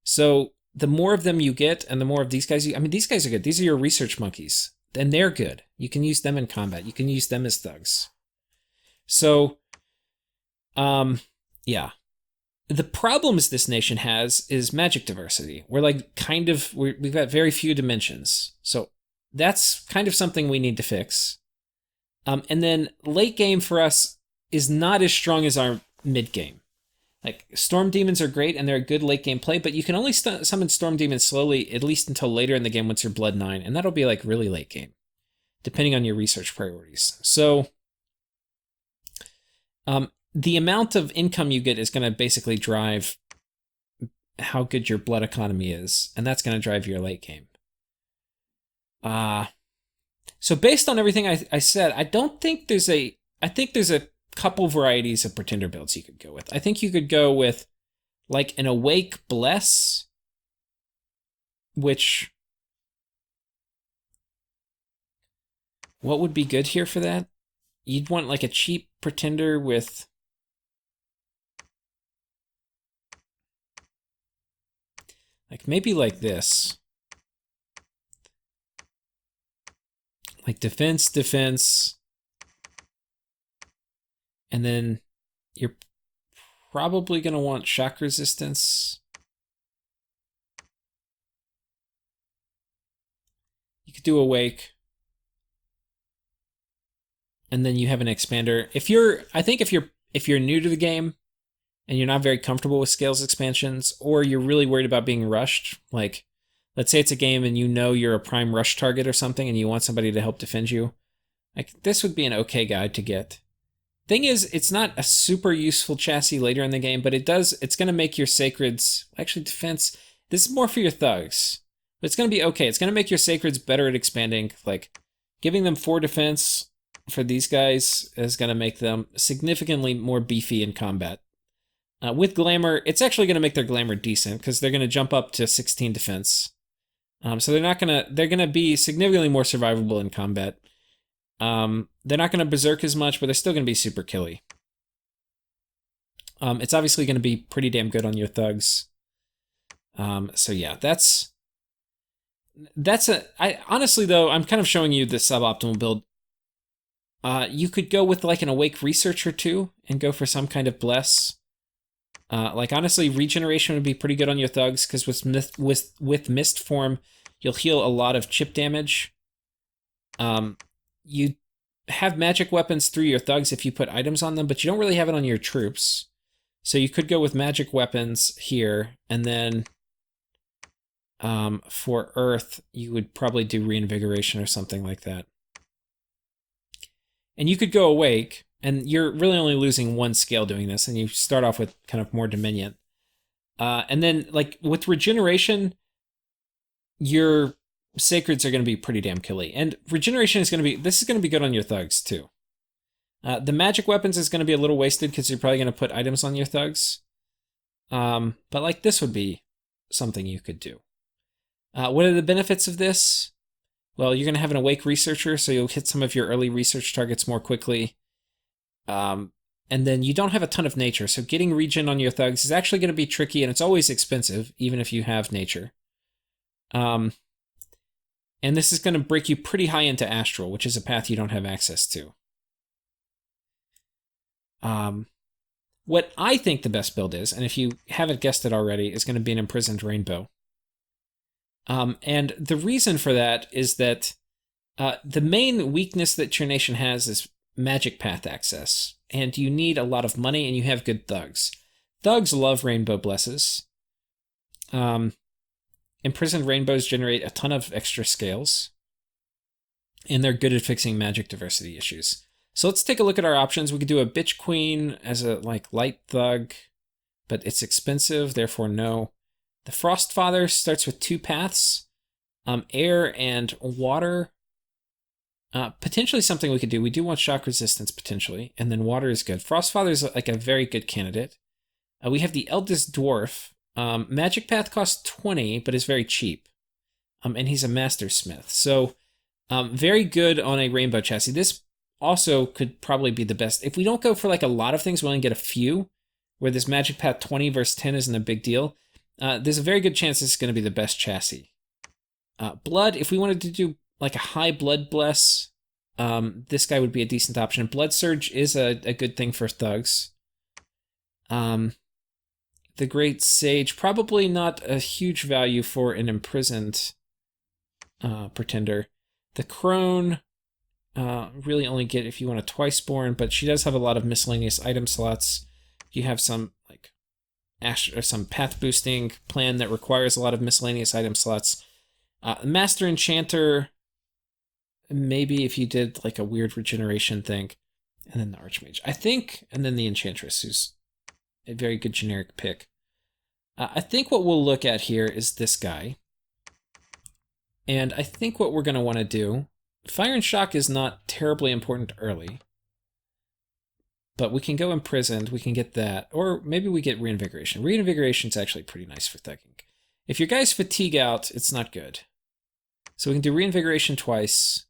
So the more of them you get, and the more of these guys, these guys are good. These are your research monkeys, and they're good. You can use them in combat. You can use them as thugs. So, yeah. The problems this nation has is magic diversity. We're like we've got very few dimensions. So that's kind of something we need to fix. And then late game for us is not as strong as our mid game. Like, Storm Demons are great and they're a good late game play, but you can only summon Storm Demons slowly, at least until later in the game once you're Blood 9, and that'll be like really late game, depending on your research priorities. So, the amount of income you get is going to basically drive how good your blood economy is, and that's going to drive your late game. So based on everything I said, I think there's a couple varieties of pretender builds you could go with. I think you could go with like an Awake Bless, which... What would be good here for that? You'd want like a cheap pretender with... like maybe like this. Like defense, and then you're probably going to want shock resistance. You could do Awake. And then you have an expander. If you're new to the game and you're not very comfortable with Scales expansions, or you're really worried about being rushed, like, let's say it's a game and you know you're a prime rush target or something and you want somebody to help defend you, like, this would be an okay guide to get. Thing is, it's not a super useful chassis later in the game, but it's going to make your Sacreds, actually defense, this is more for your thugs, but it's going to be okay. It's going to make your Sacreds better at expanding, like, giving them 4 defense for these guys is going to make them significantly more beefy in combat. With Glamour, it's actually going to make their Glamour decent, because they're going to jump up to 16 defense. So they're going to be significantly more survivable in combat. They're not going to berserk as much, but they're still going to be super killy. It's obviously going to be pretty damn good on your thugs. So yeah, honestly though, I'm kind of showing you the suboptimal build. You could go with like an Awake Research or 2 and go for some kind of Bless. Like, honestly, regeneration would be pretty good on your thugs, because with Mist Form, you'll heal a lot of chip damage. You have magic weapons through your thugs if you put items on them, but you don't really have it on your troops. So you could go with magic weapons here, and then for Earth, you would probably do Reinvigoration or something like that. And you could go awake, and you're really only losing one scale doing this, and you start off with kind of more Dominion. And then, like, with regeneration, your sacreds are going to be pretty damn killy. And regeneration is going to be, this is going to be good on your thugs, too. The magic weapons is going to be a little wasted because you're probably going to put items on your thugs. But, like, this would be something you could do. What are the benefits of this? Well, you're going to have an awake researcher, so you'll hit some of your early research targets more quickly. And then you don't have a ton of nature, so getting regen on your thugs is actually going to be tricky, and it's always expensive, even if you have nature. And this is going to break you pretty high into astral, which is a path you don't have access to. What I think the best build is, and if you haven't guessed it already, is going to be an imprisoned rainbow. And the reason for that is that the main weakness that your nation has is magic path access, and you need a lot of money, and you have good thugs. Thugs love rainbow blesses. Imprisoned rainbows generate a ton of extra scales, and they're good at fixing magic diversity issues. So let's take a look at our options. We could do a bitch queen as a light thug, but it's expensive, therefore no. The Frost Father starts with 2 paths, air and water. Potentially something we could do. We do want shock resistance potentially, and then water is good. Frost Father is like a very good candidate. We have the Eldest Dwarf. Magic Path costs 20, but is very cheap. And he's a Master Smith. So very good on a rainbow chassis. This also could probably be the best. If we don't go for like a lot of things, we only get a few, where this Magic Path 20 versus 10 isn't a big deal. There's a very good chance this is going to be the best chassis. Blood, if we wanted to do like a high blood bless, this guy would be a decent option. Blood Surge is a good thing for thugs. The Great Sage, probably not a huge value for an imprisoned pretender. The Crone, really only get if you want a Twiceborn, but she does have a lot of miscellaneous item slots. You have some like some path boosting plan that requires a lot of miscellaneous item slots. Master Enchanter, maybe if you did like a weird regeneration thing, and then the Archmage, I think, and then the Enchantress, who's a very good generic pick. I think what we'll look at here is this guy. And I think what we're going to want to do, Fire and Shock is not terribly important early, but we can go Imprisoned, we can get that, or maybe we get Reinvigoration. Reinvigoration is actually pretty nice for thugging. If your guys fatigue out, it's not good. So we can do Reinvigoration twice.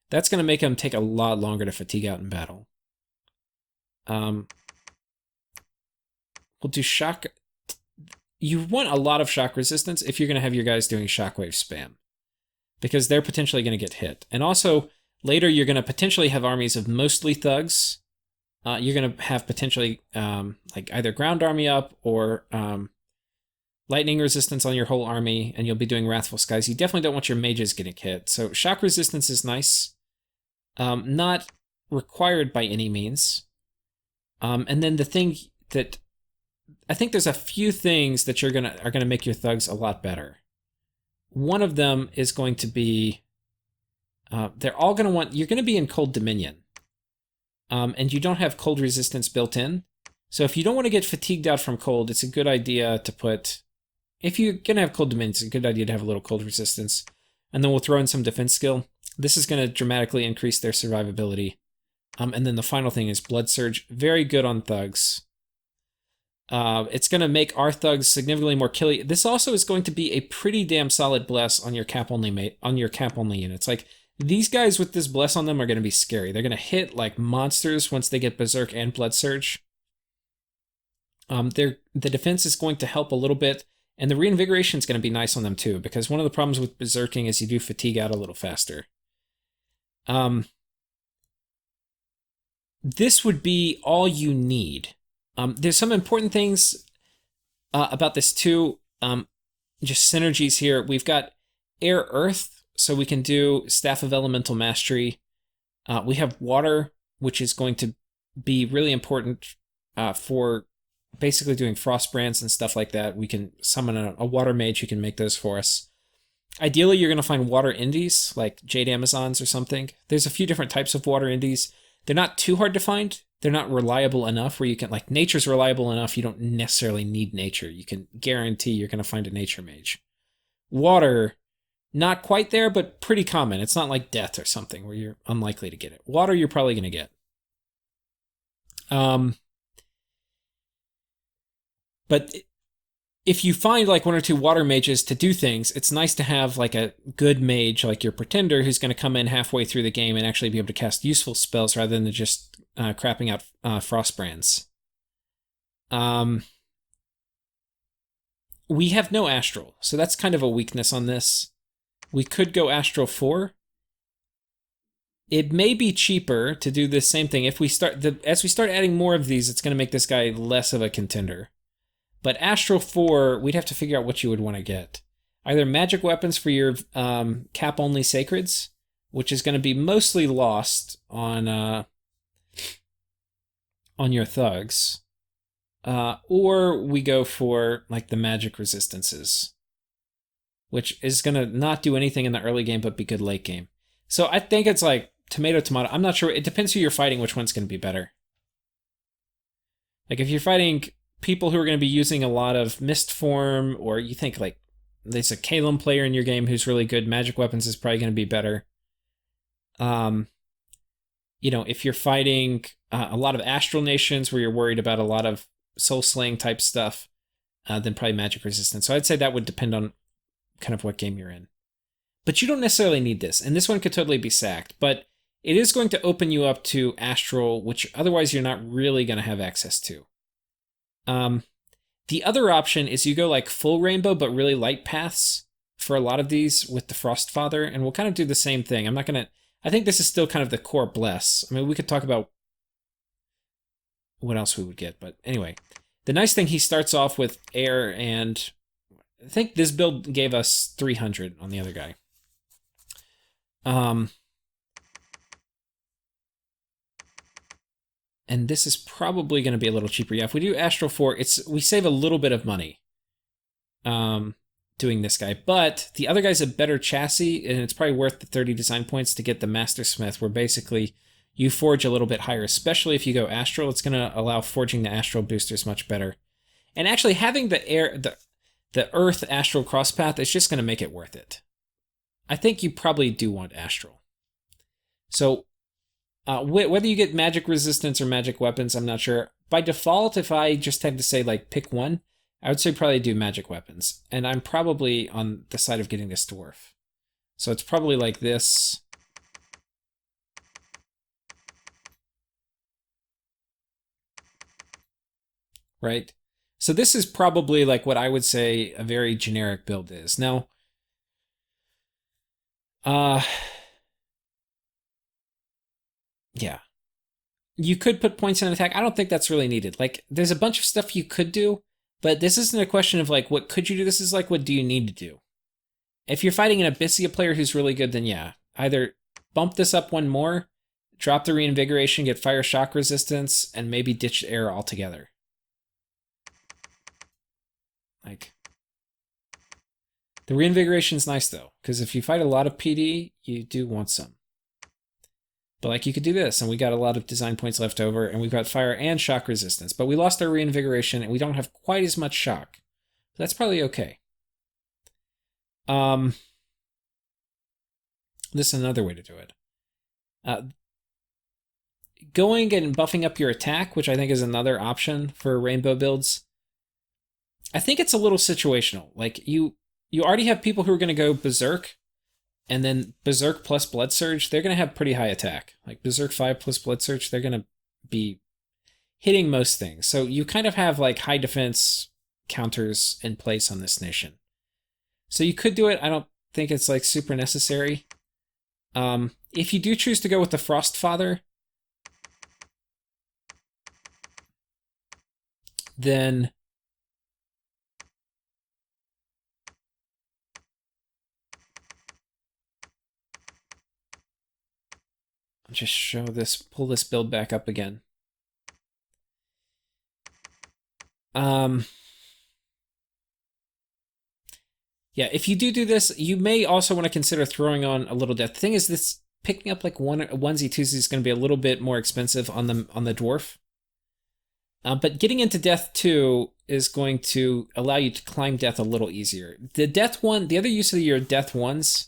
That's going to make him take a lot longer to fatigue out in battle. We'll do Shock. You want a lot of shock resistance if you're going to have your guys doing shockwave spam, because they're potentially going to get hit. And also, later you're going to potentially have armies of mostly thugs. You're going to have potentially like either ground army up or lightning resistance on your whole army, and you'll be doing Wrathful Skies. You definitely don't want your mages getting hit. So shock resistance is nice. Not required by any means. And then the thing that I think there's a few things that are gonna make your thugs a lot better. One of them is going to be they're all gonna want, you're gonna be in Cold Dominion, and you don't have cold resistance built in. So if you don't want to get fatigued out from cold, it's a good idea to put. If you're gonna have Cold Dominion, it's a good idea to have a little cold resistance, and then we'll throw in some defense skill. This is gonna dramatically increase their survivability. And then the final thing is Blood Surge, very good on thugs. It's going to make our thugs significantly more killy. This also is going to be a pretty damn solid bless on your cap only units. Like, these guys with this bless on them are going to be scary. They're going to hit like monsters once they get Berserk and Blood Surge. The defense is going to help a little bit, and the reinvigoration is going to be nice on them too, because one of the problems with Berserking is you do fatigue out a little faster. This would be all you need. There's some important things about this too. Just synergies here. We've got Air Earth, so we can do Staff of Elemental Mastery. We have Water, which is going to be really important for basically doing Frost Brands and stuff like that. We can summon a Water Mage who can make those for us. Ideally, you're going to find water indies, like Jade Amazons or something. There's a few different types of water indies. They're not too hard to find. They're not reliable enough where you can, like, nature's reliable enough. You don't necessarily need nature. You can guarantee you're going to find a nature mage. Water, not quite there, but pretty common. It's not like death or something where you're unlikely to get it. Water, you're probably going to get. But if you find like one or two water mages to do things, it's nice to have like a good mage like your pretender who's going to come in halfway through the game and actually be able to cast useful spells rather than just crapping out frostbrands. We have no astral, so that's kind of a weakness on this. We could go astral 4. It may be cheaper to do the same thing. If we start as we start adding more of these, it's going to make this guy less of a contender. But Astral 4, we'd have to figure out what you would want to get. Either magic weapons for your cap-only sacreds, which is going to be mostly lost on your thugs, or we go for like the magic resistances, which is going to not do anything in the early game but be good late game. So I think it's like tomato, tomato. I'm not sure. It depends who you're fighting, which one's going to be better. Like if you're fighting people who are going to be using a lot of mist form, or you think like there's a Kalum player in your game who's really good, magic weapons is probably going to be better. If you're fighting a lot of astral nations where you're worried about a lot of soul slaying type stuff, then probably magic resistance. So I'd say that would depend on kind of what game you're in. But you don't necessarily need this, and this one could totally be sacked, but it is going to open you up to astral, which otherwise you're not really going to have access to. The other option is you go like full rainbow, but really light paths for a lot of these with the Frostfather, and we'll kind of do the same thing. I think this is still kind of the core bless. I mean, we could talk about what else we would get, but anyway. The nice thing, he starts off with air, and I think this build gave us 300 on the other guy. And this is probably going to be a little cheaper. Yeah, if we do Astral 4, we save a little bit of money doing this guy. But the other guy's a better chassis, and it's probably worth the 30 design points to get the Master Smith, where basically you forge a little bit higher, especially if you go Astral. It's going to allow forging the Astral boosters much better. And actually having the Earth Astral crosspath is just going to make it worth it. I think you probably do want Astral. So whether you get magic resistance or magic weapons, I'm not sure. By default, if I just had to say, like, pick one, I would say probably do magic weapons. And I'm probably on the side of getting this dwarf. So it's probably like this. Right? So this is probably like what I would say a very generic build is. Now, yeah. You could put points in an attack. I don't think that's really needed. Like, there's a bunch of stuff you could do, but this isn't a question of, like, what could you do? This is, like, what do you need to do? If you're fighting an Abyssia player who's really good, then yeah. Either bump this up one more, drop the reinvigoration, get fire shock resistance, and maybe ditch air altogether. Like, the reinvigoration's nice, though, because if you fight a lot of PD, you do want some. But like you could do this, and we got a lot of design points left over, and we've got fire and shock resistance. But we lost our reinvigoration, and we don't have quite as much shock. So that's probably okay. This is another way to do it. Going and buffing up your attack, which I think is another option for rainbow builds. I think it's a little situational. Like, you already have people who are going to go berserk, and then Berserk plus Blood Surge, they're going to have pretty high attack. Like Berserk 5 plus Blood Surge, they're going to be hitting most things. So you kind of have like high defense counters in place on this nation. So you could do it. I don't think it's like super necessary. If you do choose to go with the Frostfather, then I'll just pull this build back up again. Yeah, if you do this, you may also want to consider throwing on a little death. The thing is, this picking up like onesie twosie is going to be a little bit more expensive on the dwarf. But getting into death 2 is going to allow you to climb death a little easier. The death 1, the other use of your death 1s,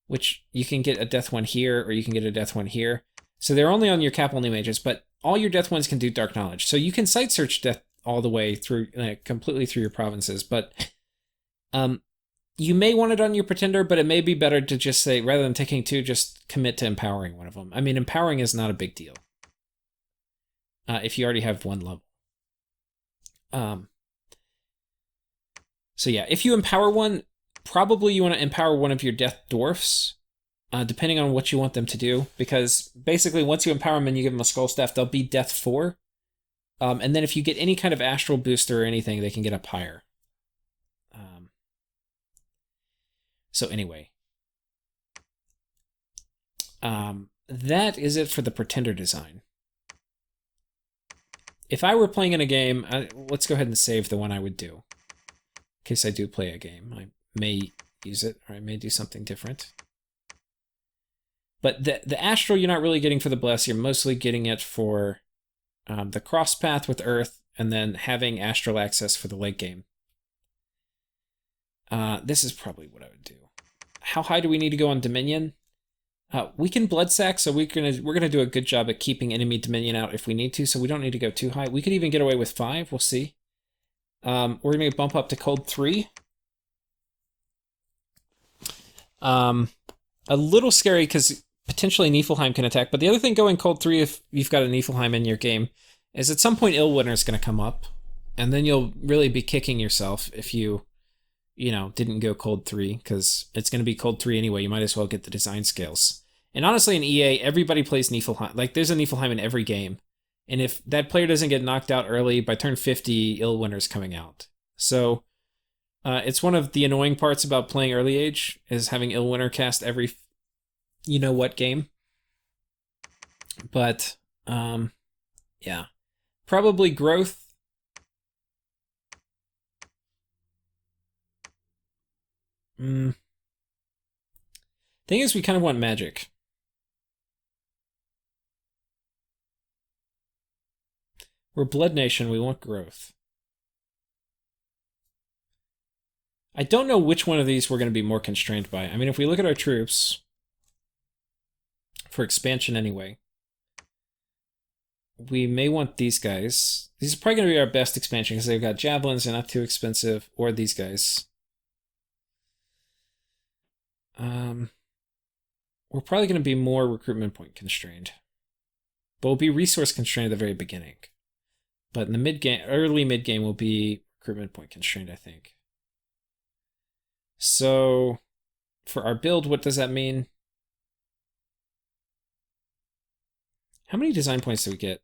which you can get a death 1 here or you can get a death 1 here. So they're only on your cap only mages, but all your death 1s can do dark knowledge. So you can site search death all the way through, completely through your provinces. But you may want it on your pretender, but it may be better to just say, rather than taking 2, just commit to empowering one of them. I mean, empowering is not a big deal. If you already have 1 level. So yeah, if you empower one, probably you want to empower one of your death dwarfs, depending on what you want them to do, because basically once you empower them and you give them a skull staff, they'll be death 4. And then if you get any kind of astral booster or anything, they can get up higher. So anyway, that is it for the pretender design. If I were playing in a game, let's go ahead and save the one I would do. In case I do play a game, I may use it, or I may do something different. But the astral you're not really getting for the bless, you're mostly getting it for the cross path with Earth, and then having astral access for the late game. This is probably what I would do. How high do we need to go on Dominion? We can blood sack, so we're gonna do a good job at keeping enemy Dominion out if we need to, so we don't need to go too high. We could even get away with 5, we'll see. We're gonna bump up to cold 3. A little scary because potentially Niflheim can attack, but the other thing going cold 3 if you've got a Niflheim in your game is at some point Illwinter is gonna come up, and then you'll really be kicking yourself if you didn't go cold 3, because it's going to be cold 3 anyway. You might as well get the design scales. And honestly, in EA, everybody plays Niflheim. Like, there's a Niflheim in every game. And if that player doesn't get knocked out early, by turn 50, Illwinter's coming out. So, it's one of the annoying parts about playing early age, is having Illwinter cast every you-know-what game. But, yeah. Probably growth. Thing is, we kind of want magic. We're Blood Nation, we want growth. I don't know which one of these we're going to be more constrained by. I mean, if we look at our troops, for expansion anyway, we may want these guys. These are probably going to be our best expansion because they've got javelins, they're not too expensive, or these guys. We're probably going to be more recruitment point constrained. But we'll be resource constrained at the very beginning. But in the mid-game, early mid-game, will be recruitment point constrained, I think. So, for our build, what does that mean? How many design points do we get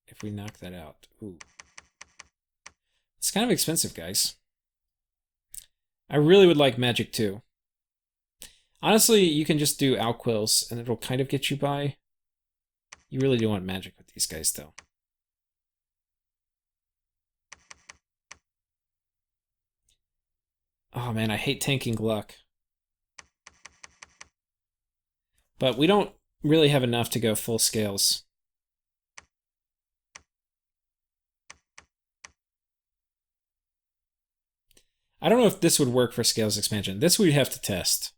if we knock that out? Ooh. It's kind of expensive, guys. I really would like magic too. Honestly, you can just do Alquils and it'll kind of get you by. You really do want magic with these guys, though. Oh man, I hate tanking luck. But we don't really have enough to go full scales. I don't know if this would work for scales expansion. This we'd have to test.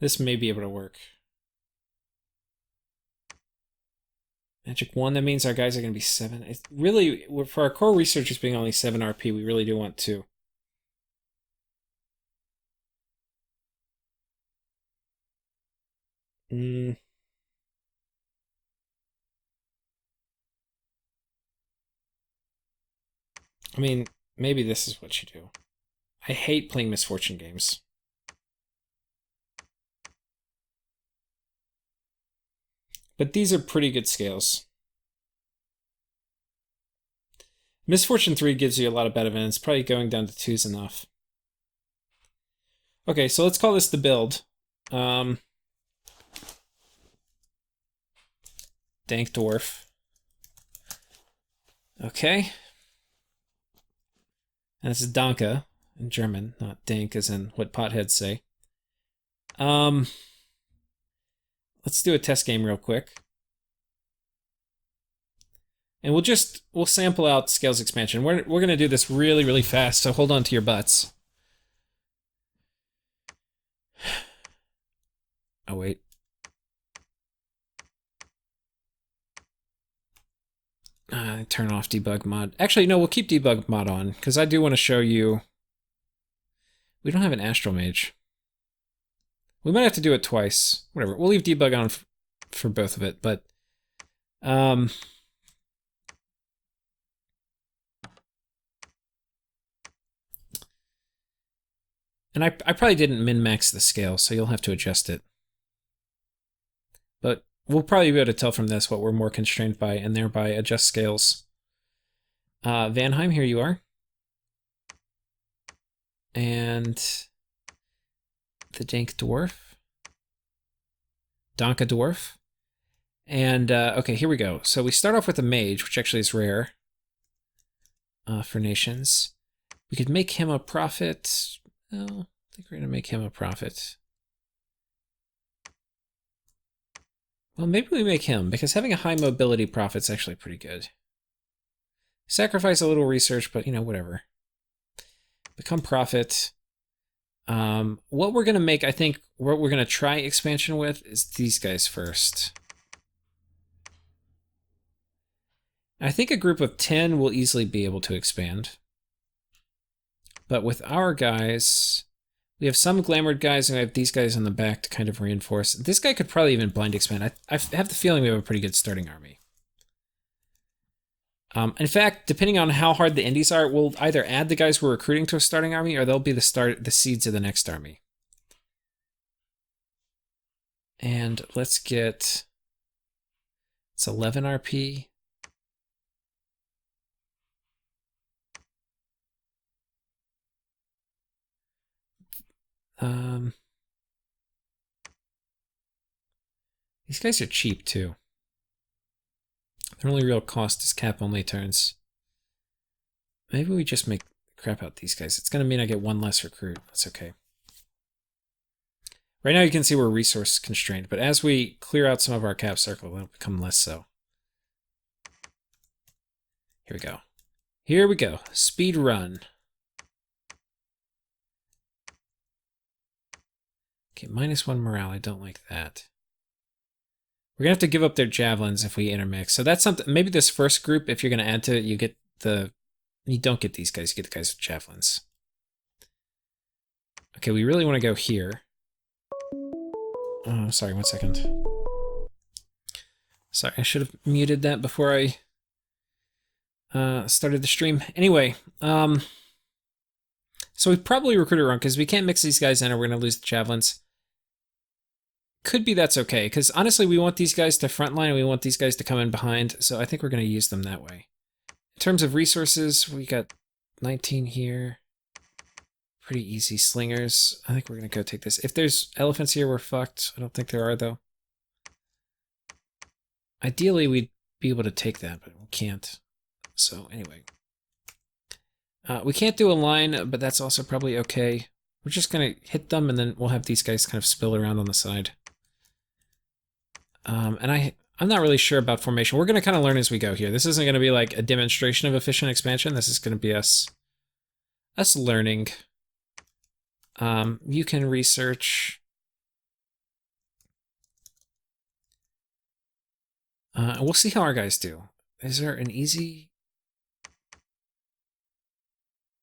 This may be able to work. Magic 1, that means our guys are going to be 7. It's really, for our core researchers being only 7 RP, we really do want 2. I mean, maybe this is what you do. I hate playing misfortune games. But these are pretty good scales. Misfortune 3 gives you a lot of bad events. Probably going down to 2 is enough. Okay, so let's call this the build. Dank Dwarf. Okay. And this is Danke in German, not Dank as in what potheads say. Let's do a test game real quick. And we'll sample out Scales expansion. We're gonna do this really, really fast, so hold on to your butts. Oh wait. Turn off debug mod. Actually, no, we'll keep debug mod on, because I do want to show you. We don't have an Astral Mage. We might have to do it twice. Whatever. We'll leave debug on for both of it, but and I probably didn't min-max the scale, so you'll have to adjust it. But we'll probably be able to tell from this what we're more constrained by, and thereby adjust scales. Vanheim, here you are. And the Dank Dwarf. Danka Dwarf. And, okay, here we go. So we start off with a mage, which actually is rare for nations. We could make him a prophet. Oh, I think we're going to make him a prophet. Well, maybe we make him, because having a high mobility prophet's actually pretty good. Sacrifice a little research, but, you know, whatever. Become prophet. What we're going to make, I think, what we're going to try expansion with is these guys first. I think a group of 10 will easily be able to expand. But with our guys, we have some glamored guys, and we have these guys on the back to kind of reinforce. This guy could probably even blind expand. I have the feeling we have a pretty good starting army. In fact, depending on how hard the indies are, we'll either add the guys we're recruiting to a starting army, or they'll be the seeds of the next army. And let's get... It's 11 RP. These guys are cheap, too. Their only real cost is cap-only turns. Maybe we just make crap out these guys. It's going to mean I get one less recruit. That's okay. Right now you can see we're resource constrained, but as we clear out some of our cap circle, it'll become less so. Here we go. Here we go. Speed run. Okay, -1 morale. I don't like that. We're going to have to give up their javelins if we intermix. So that's something. Maybe this first group, if you're going to add to it, you get the... You don't get these guys. You get the guys with javelins. Okay, we really want to go here. Oh, sorry, 1 second. Sorry, I should have muted that before I started the stream. Anyway, so we probably recruited wrong because we can't mix these guys in or we're going to lose the javelins. Could be that's okay, because honestly, we want these guys to frontline and we want these guys to come in behind, so I think we're going to use them that way. In terms of resources, we got 19 here. Pretty easy slingers. I think we're going to go take this. If there's elephants here, we're fucked. I don't think there are, though. Ideally, we'd be able to take that, but we can't. So, anyway. We can't do a line, but that's also probably okay. We're just going to hit them, and then we'll have these guys kind of spill around on the side. And I'm not really sure about formation. We're going to kind of learn as we go here. This isn't going to be like a demonstration of efficient expansion. This is going to be us learning. You can research. We'll see how our guys do. Is there an easy...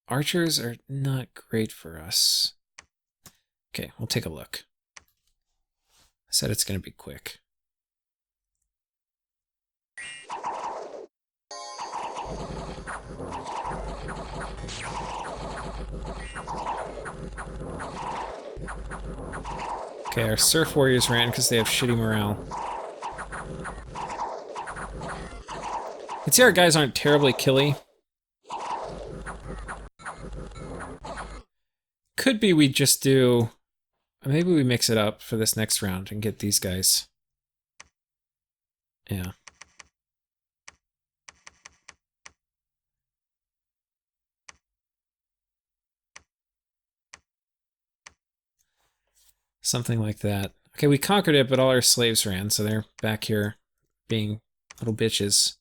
Archers are not great for us. Okay, we'll take a look. I said it's going to be quick. Okay, our surf warriors ran because they have shitty morale. You can see our guys aren't terribly killy. could be we just do... Maybe we mix it up for this next round and get these guys. Yeah. Something like that. Okay, we conquered it, but all our slaves ran, so they're back here being little bitches.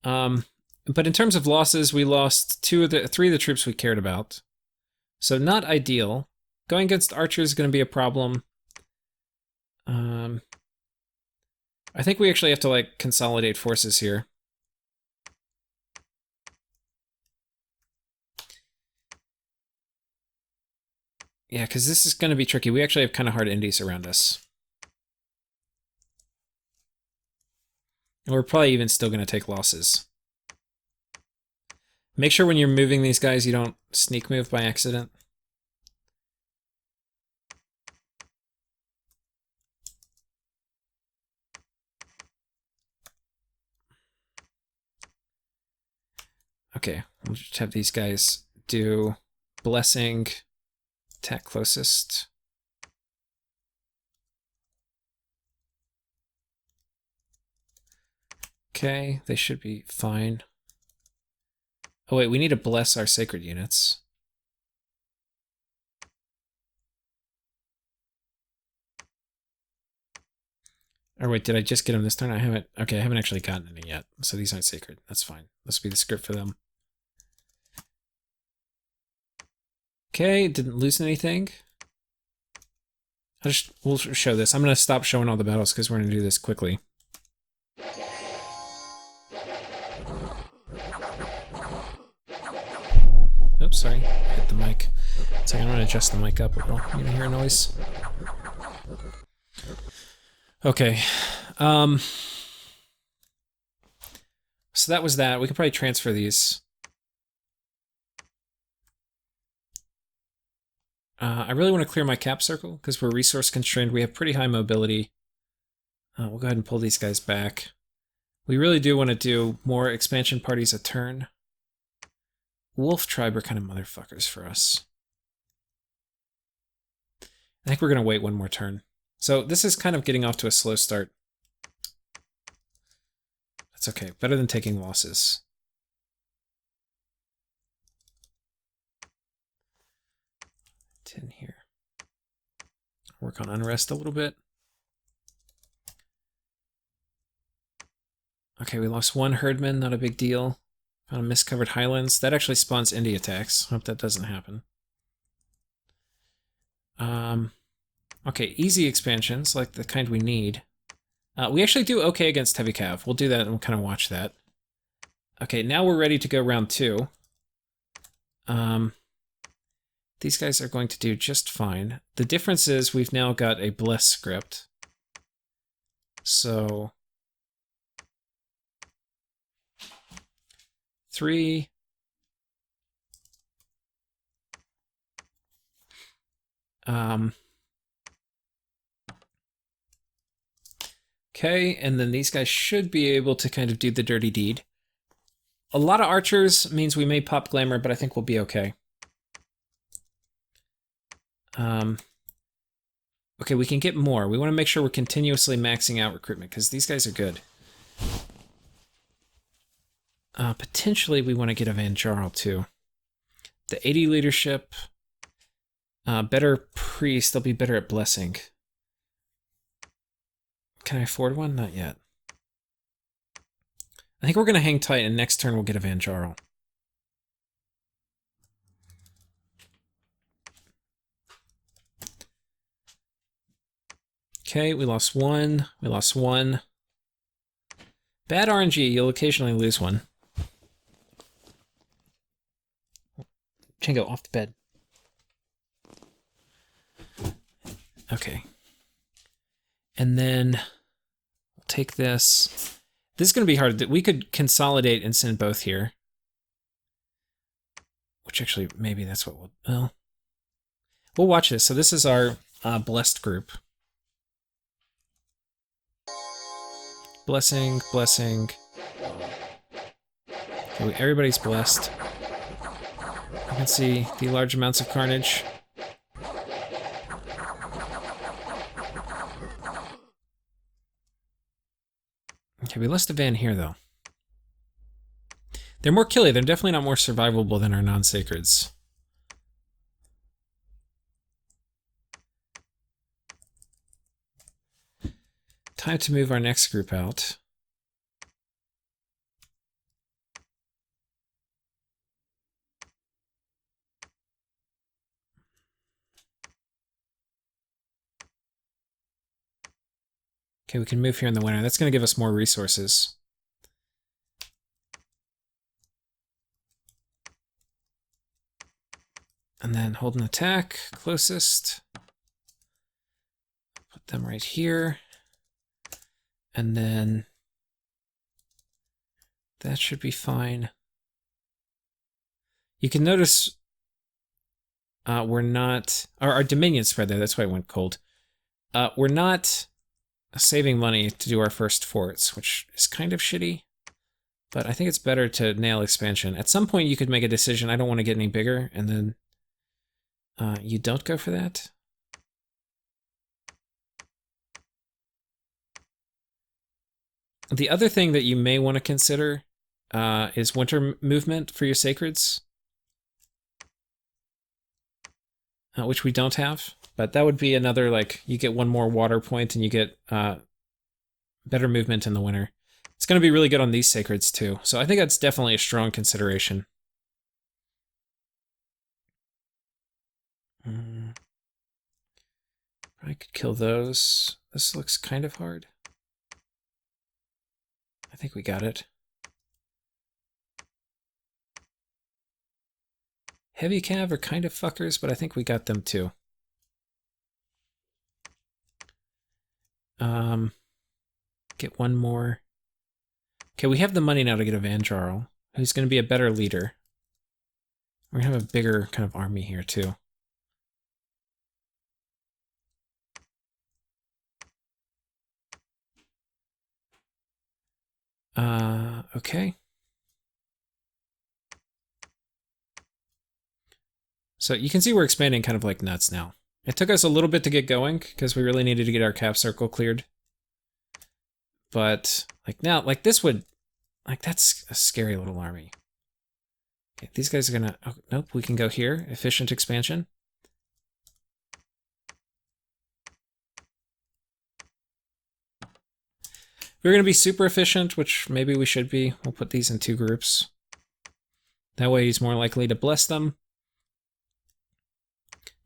But in terms of losses, we lost three of the troops we cared about. So not ideal. Going against archers is going to be a problem. I think we actually have to, like, consolidate forces here. Yeah, because this is going to be tricky. We actually have kind of hard indies around us. And we're probably even still going to take losses. Make sure when you're moving these guys, you don't sneak move by accident. Okay, we'll just have these guys do blessing, attack closest. Okay, they should be fine. Oh wait, we need to bless our sacred units. Or wait, did I just get them this turn? I haven't. Okay, I haven't actually gotten any yet, so these aren't sacred. That's fine. This will be the script for them. Okay, didn't lose anything. We'll show this. I'm going to stop showing all the battles because we're going to do this quickly. Oops, sorry. Hit the mic. It's like I'm going to adjust the mic up a little. You're going to hear a noise. Okay. So that was that. We could probably transfer these. I really want to clear my cap circle because we're resource constrained. We have pretty high mobility. We'll go ahead and pull these guys back. We really do want to do more expansion parties a turn. Wolf tribe are kind of motherfuckers for us. I think we're going to wait one more turn. So this is kind of getting off to a slow start. That's okay. Better than taking losses. Here. Work on unrest a little bit. Okay, we lost one herdman, not a big deal. Found a miscovered highlands. That actually spawns indie attacks. Hope that doesn't happen. Okay, easy expansions, like the kind we need. We actually do okay against heavy cav. We'll do that and we'll kind of watch that. Okay, now we're ready to go round 2. These guys are going to do just fine. The difference is we've now got a bless script. So 3. Okay, and then these guys should be able to kind of do the dirty deed. A lot of archers means we may pop glamour, but I think we'll be okay. Okay, we can get more. We want to make sure we're continuously maxing out recruitment, because these guys are good. Potentially, we want to get a Van Jarl, too. The 80 leadership. Better priest. They'll be better at blessing. Can I afford one? Not yet. I think we're going to hang tight, and next turn we'll get a Van Jarl. Okay, we lost one. We lost one. Bad RNG, you'll occasionally lose one. Chingo, off the bed. Okay. And then we'll take this. This is going to be hard. We could consolidate and send both here. Which actually, maybe that's what we'll watch this. So this is our blessed group. Blessing, blessing. Okay, everybody's blessed. can see the large amounts of carnage. Okay, we lost a van here, though. They're more killy. They're definitely not more survivable than our non-sacreds. Time to move our next group out. Okay, we can move here in the winter. That's going to give us more resources. And then hold an attack, closest. Put them right here. And then that should be fine. You can notice we're not... Our Dominion spread there, that's why it went cold. We're not saving money to do our first forts, which is kind of shitty. But I think it's better to nail expansion. At some point you could make a decision, I don't want to get any bigger, and then you don't go for that. The other thing that you may want to consider is winter movement for your sacreds, which we don't have. But that would be another, like, you get one more water point and you get better movement in the winter. It's going to be really good on these sacreds too. So I think that's definitely a strong consideration. I could kill those. This looks kind of hard. I think we got it. Heavy cav are kind of fuckers, but I think we got them too. Get one more. Okay, we have the money now to get a Van Jarl, who's going to be a better leader. We're going to have a bigger kind of army here too. Okay. So you can see we're expanding kind of like nuts now. It took us a little bit to get going because we really needed to get our cap circle cleared. But like now, like this would, like that's a scary little army. Okay, these guys are gonna, oh, nope, we can go here. Efficient expansion. We're gonna be super efficient, which maybe we should be. We'll put these in 2 groups. That way he's more likely to bless them.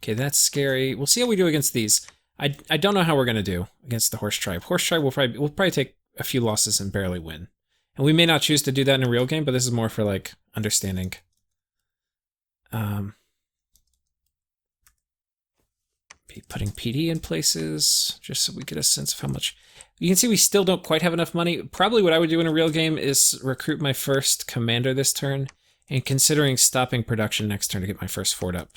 Okay, that's scary. We'll see how we do against these. I don't know how we're gonna do against the Horse Tribe. Horse Tribe will probably take a few losses and barely win. And we may not choose to do that in a real game, but this is more for like understanding. Be putting PD in places just so we get a sense of how much. You can see we still don't quite have enough money. Probably what I would do in a real game is recruit my first commander this turn, and considering stopping production next turn to get my first fort up.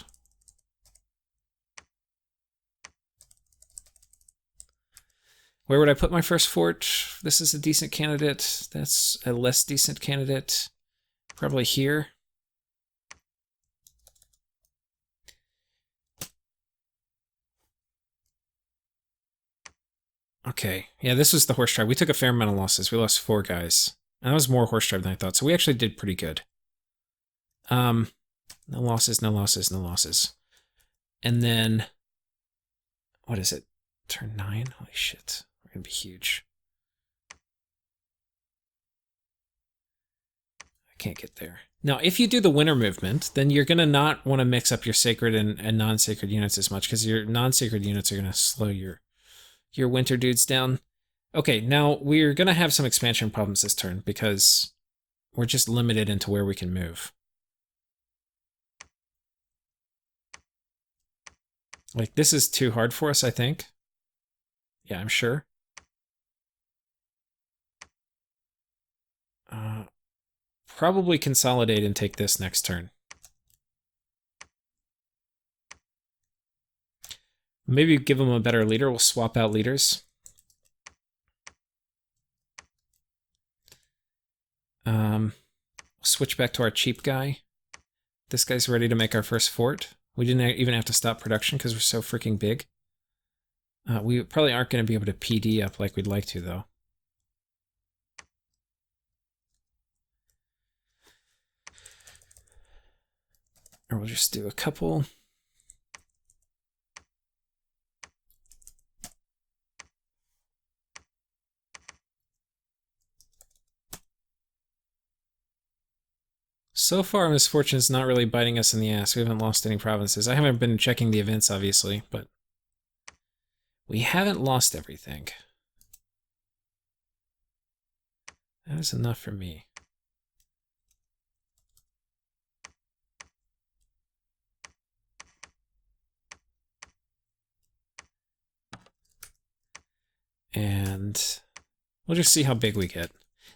Where would I put my first fort? This is a decent candidate. That's a less decent candidate. Probably here. Okay, yeah, this was the Horse Tribe. We took a fair amount of losses. We lost 4 guys. And that was more Horse Tribe than I thought, so we actually did pretty good. No losses, no losses, no losses. And then, what is it? Turn 9? Holy shit. We're gonna be huge. I can't get there. Now, if you do the winter movement, then you're gonna not want to mix up your sacred and non-sacred units as much, because your non-sacred units are gonna slow your winter dudes down. Okay, now we're gonna have some expansion problems this turn, because we're just limited into where we can move. Like, this is too hard for us, I think. Yeah, I'm sure. Probably consolidate and take this next turn. Maybe give them a better leader. We'll swap out leaders. Switch back to our cheap guy. This guy's ready to make our first fort. We didn't even have to stop production because we're so freaking big. We probably aren't going to be able to PD up like we'd like to, though. Or we'll just do a couple. So far, misfortune's not really biting us in the ass. We haven't lost any provinces. I haven't been checking the events, obviously, but we haven't lost everything. That is enough for me. And we'll just see how big we get.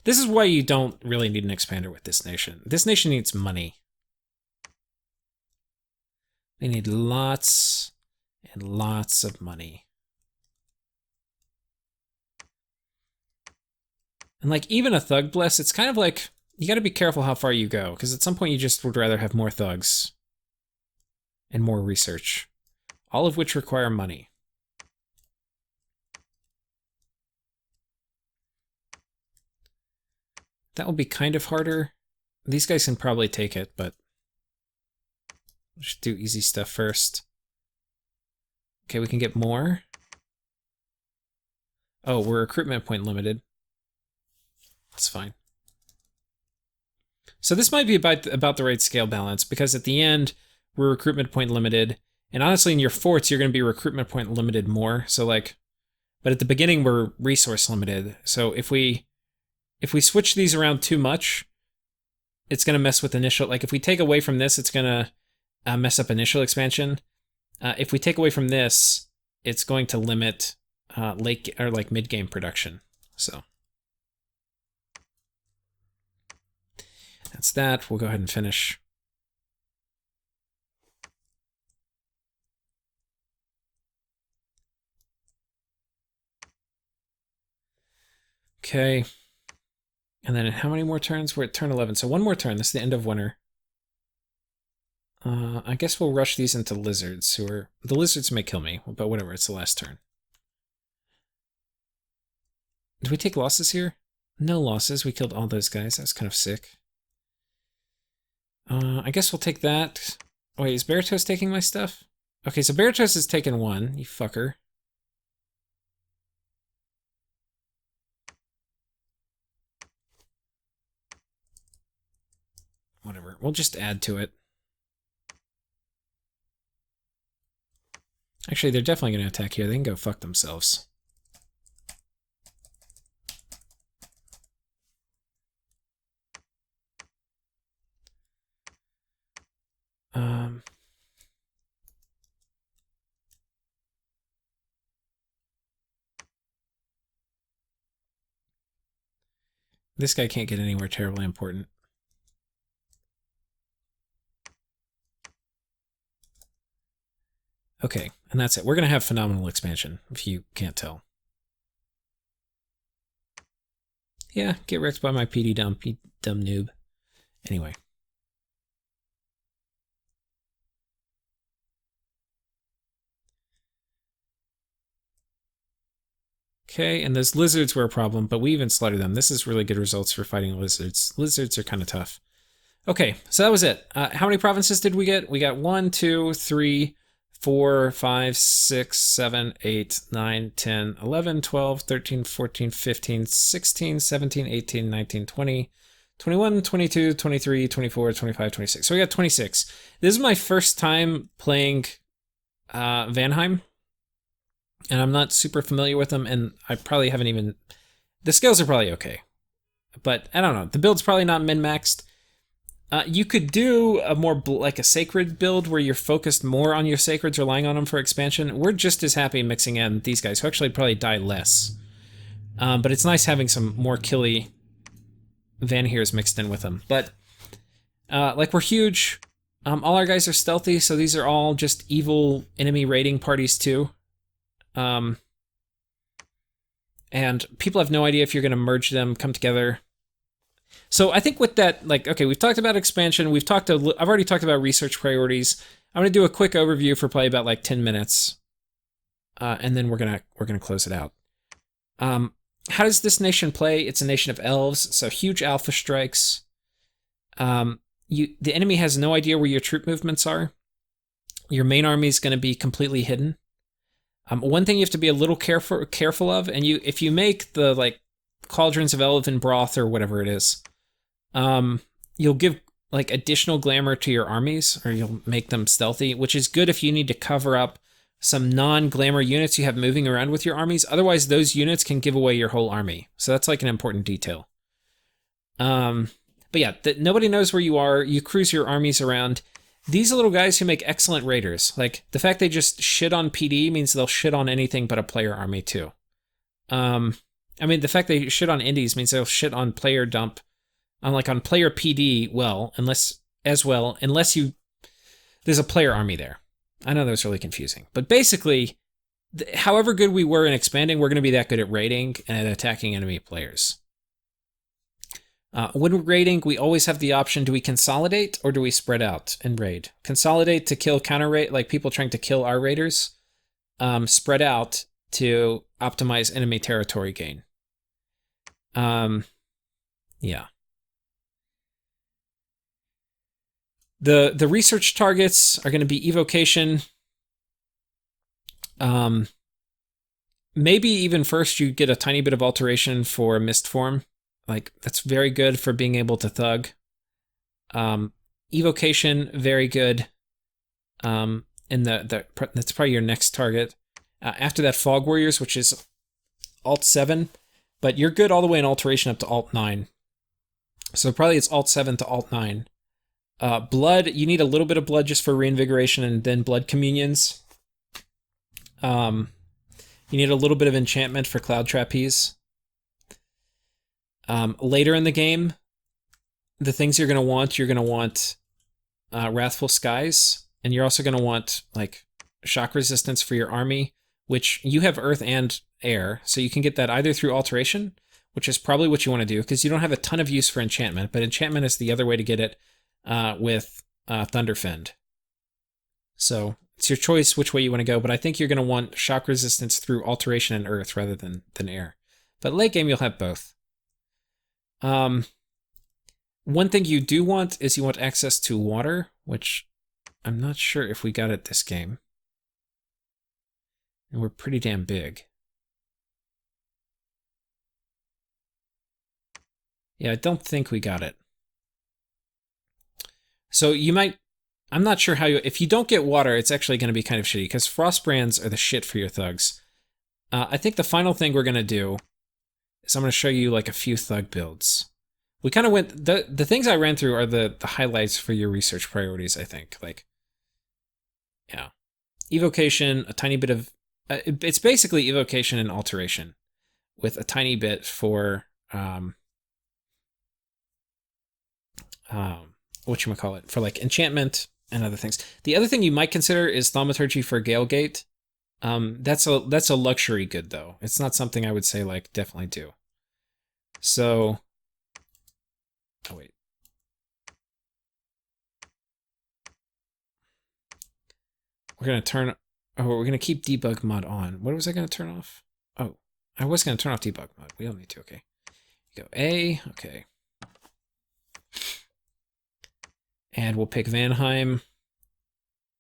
This is why you don't really need an expander with this nation. This nation needs money. They need lots and lots of money. And like even a thug bless, it's kind of like you got to be careful how far you go, because at some point you just would rather have more thugs and more research, all of which require money. That will be kind of harder. These guys can probably take it, but we'll just do easy stuff first. Okay, we can get more. Oh, we're recruitment point limited. That's fine. So this might be about the right scale balance, because at the end, we're recruitment point limited. And honestly, in your forts, you're going to be recruitment point limited more. So like, but at the beginning, we're resource limited. So if we switch these around too much, it's going to mess with initial. Like if we take away from this, it's going to mess up initial expansion. If we take away from this, it's going to limit late or like mid game production. So that's that. We'll go ahead and finish. Okay. And then how many more turns? We're at turn 11. So one more turn. This is the end of winter. I guess we'll rush these into lizards. The lizards may kill me, but whatever. It's the last turn. Did we take losses here? No losses. We killed all those guys. That's kind of sick. I guess we'll take that. Wait, is Baratos taking my stuff? Okay, so Baratos has taken one. You fucker. Whatever. We'll just add to it. Actually, they're definitely going to attack here. They can go fuck themselves. This guy can't get anywhere terribly important. Okay, and that's it. We're going to have phenomenal expansion, if you can't tell. Yeah, get wrecked by my PD dump, you dumb noob. Anyway. Okay, and those lizards were a problem, but we even slaughtered them. This is really good results for fighting lizards. Lizards are kind of tough. Okay, so that was it. How many provinces did we get? We got 1, 2, 3, 4, 5, 6, 7, 8, 9, 10, 11, 12, 13, 14, 15, 16, 17, 18, 19, 20, 21, 22, 23, 24, 25, 26. So we got 26. This is my first time playing Vanheim, and I'm not super familiar with them, and I probably haven't even... The skills are probably okay, but I don't know. The build's probably not min-maxed. You could do a more like a sacred build where you're focused more on your sacreds, relying on them for expansion. We're just as happy mixing in these guys, who actually probably die less. But it's nice having some more killy Vanheers mixed in with them. But like we're huge. All our guys are stealthy, so these are all just evil enemy raiding parties too. And people have no idea if you're going to merge them, come together. So I think with that, like, okay, we've talked about expansion. I've already talked about research priorities. I'm going to do a quick overview for probably about like 10 minutes. And then we're gonna close it out. How does this nation play? It's a nation of elves, so huge alpha strikes. The enemy has no idea where your troop movements are. Your main army is going to be completely hidden. One thing you have to be a little careful of, and if you make the like cauldrons of elven broth or whatever it is, you'll give like additional glamour to your armies, or you'll make them stealthy, which is good if you need to cover up some non-glamour units you have moving around with your armies. Otherwise, those units can give away your whole army. So that's like an important detail. But yeah, nobody knows where you are. You cruise your armies around. These are little guys who make excellent raiders. Like, the fact they just shit on PD means they'll shit on anything but a player army, too. I mean, the fact they shit on indies means they'll shit on player dump, on player PD, unless there's a player army there. I know that's really confusing. But basically, however good we were in expanding, we're going to be that good at raiding and at attacking enemy players. When we're raiding, we always have the option, do we consolidate or do we spread out and raid? Consolidate to kill counter raid, like people trying to kill our raiders. Spread out to optimize enemy territory gain. Yeah. The research targets are going to be evocation. Maybe even first you get a tiny bit of alteration for mist form. Like, that's very good for being able to thug. Evocation, very good. And that's probably your next target. After that, Fog Warriors, which is Alt 7. But you're good all the way in Alteration up to Alt 9. So probably it's Alt 7 to Alt 9. Blood, you need a little bit of blood just for reinvigoration and then blood communions. You need a little bit of enchantment for Cloud Trapeze. Later in the game, the things you're going to want Wrathful Skies, and you're also going to want like shock resistance for your army, which you have earth and air, so you can get that either through alteration, which is probably what you want to do, because you don't have a ton of use for enchantment, but enchantment is the other way to get it with Thunderfend. So it's your choice which way you want to go, but I think you're going to want shock resistance through alteration and earth rather than air. But late game, you'll have both. One thing you do want is you want access to water, which I'm not sure if we got it this game. And we're pretty damn big. Yeah, I don't think we got it. So you might, I'm not sure how if you don't get water, it's actually going to be kind of shitty, because Frostbrands are the shit for your thugs. I think the final thing we're going to do is I'm going to show you like a few thug builds. We kind of went, the things I ran through are the highlights for your research priorities, I think. Like, yeah. Evocation, a tiny bit of, it's basically evocation and alteration with a tiny bit for, whatchamacallit, for like enchantment and other things. The other thing you might consider is Thaumaturgy for Galegate. That's a luxury good though. It's not something I would say like definitely do. So, oh wait. We're gonna keep debug mod on. What was I gonna turn off? Oh, I was gonna turn off debug mod. We don't need to, okay. You go A, okay. And we'll pick Vanheim.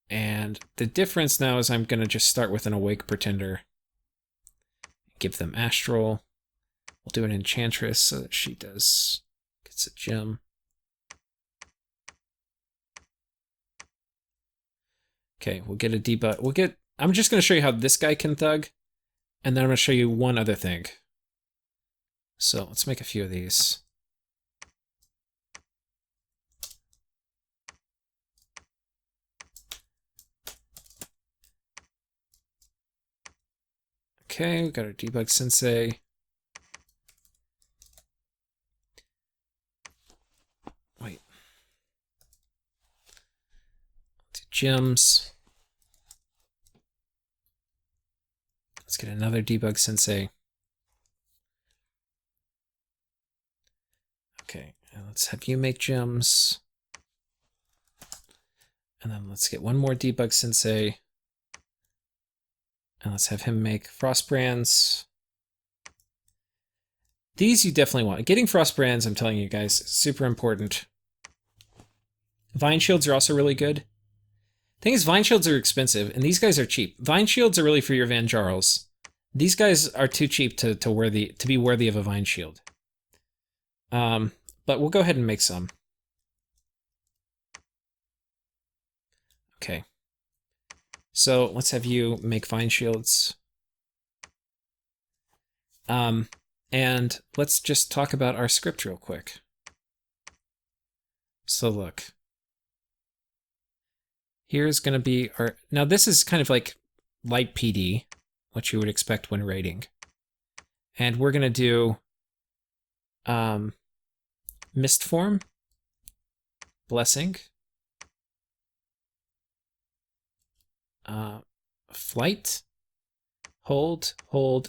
And the difference now is I'm gonna just start with an Awake Pretender. Give them Astral. We'll do an Enchantress so that she gets a gem. Okay, we'll get a debug. I'm just gonna show you how this guy can thug, and then I'm gonna show you one other thing. So let's make a few of these. Okay, we got our debug sensei. Wait. Do gems. Let's get another debug sensei. Okay, Let's have you make gems. And then let's get one more debug sensei. And let's have him make frost brands. These you definitely want. Getting frost brands, I'm telling you guys, is super important. Vine shields are also really good. Thing is, vine shields are expensive, and these guys are cheap. Vine shields are really for your Van Jarls. These guys are too cheap to be worthy of a vine shield. But we'll go ahead and make some. Okay. So let's have you make vine shields. And let's just talk about our script real quick. So look. Here's going to be our... Now this is kind of like light PD, what you would expect when raiding. And we're going to do mist form, blessing, flight, hold,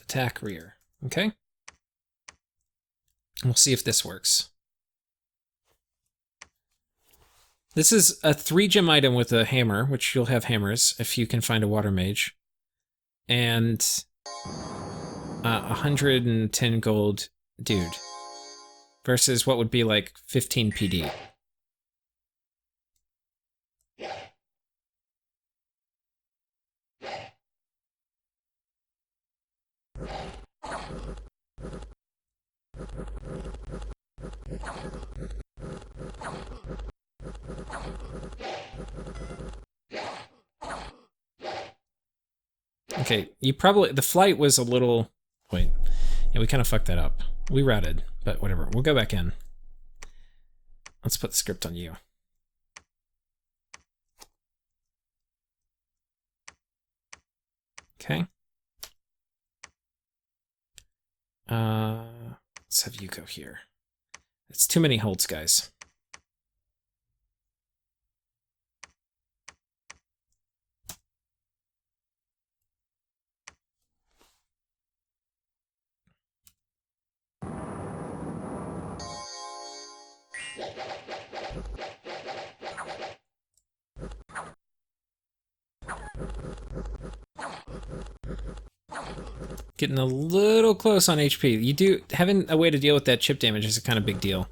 attack, rear. Okay? We'll see if this works. This is a 3-gem item with a hammer, which you'll have hammers if you can find a water mage. And 110 gold dude. Versus what would be like 15 PD. Okay, you probably... The flight was a little... Wait. Yeah, we kind of fucked that up. We routed, but whatever. We'll go back in. Let's put the script on you. Okay. Let's have you go here. It's too many holds, guys. Getting a little close on HP. You do... Having a way to deal with that chip damage is a kind of big deal.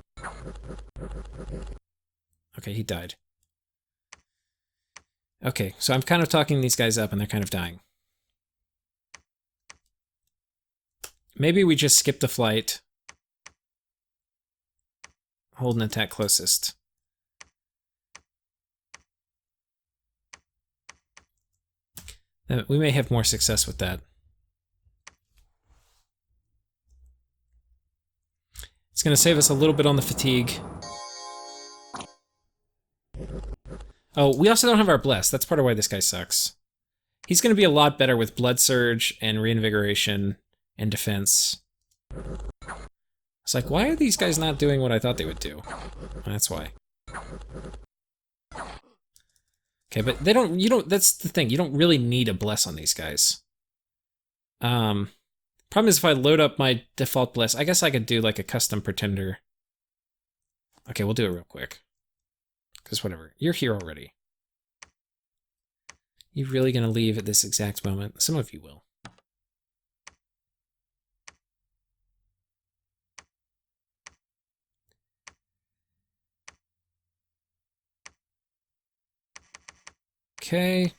Okay, he died. Okay, so I'm kind of talking these guys up and they're kind of dying. Maybe we just skip the flight. Hold and attack closest. We may have more success with that. It's going to save us a little bit on the fatigue. Oh, we also don't have our bless. That's part of why this guy sucks. He's going to be a lot better with blood surge and reinvigoration and defense. It's like, why are these guys not doing what I thought they would do? That's why. Okay, but they don't... You don't... That's the thing. You don't really need a bless on these guys. Problem is if I load up my default bless, I guess I could do like a custom pretender. Okay, we'll do it real quick. Because whatever. You're here already. You really gonna leave at this exact moment? Some of you will. Okay.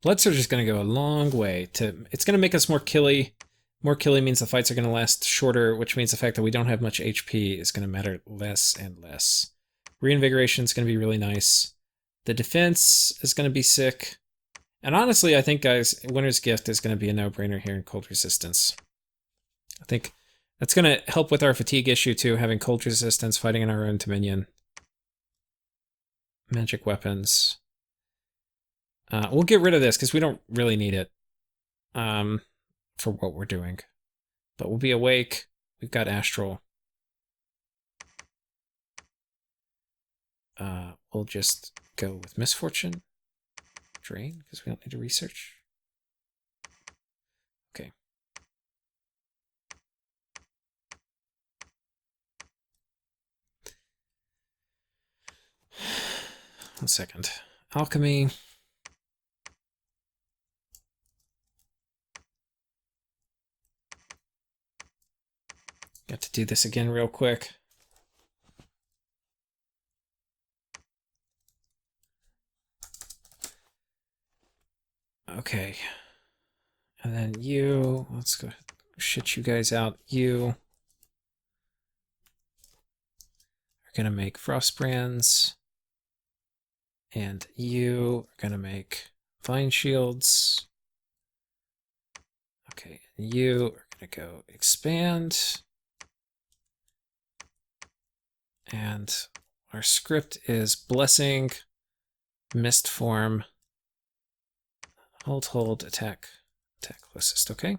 Blood Surge is going to go a long way to... It's going to make us more killy. More killy means the fights are going to last shorter, which means the fact that we don't have much HP is going to matter less and less. Reinvigoration is going to be really nice. The defense is going to be sick. And honestly, I think, guys, Winter's Gift is going to be a no-brainer here in cold resistance. I think that's going to help with our fatigue issue, too, having cold resistance, fighting in our own Dominion. Magic weapons. We'll get rid of this because we don't really need it for what we're doing. But we'll be awake. We've got Astral. We'll just go with Misfortune. Drain, because we don't need to research. Okay. 1 second. Alchemy. Got to do this again real quick. Okay. And then you, let's go shit you guys out. You are gonna make frostbrands. And you are gonna make vine shields. Okay, you are gonna go expand. And our script is blessing, mist form, hold, attack closest, okay?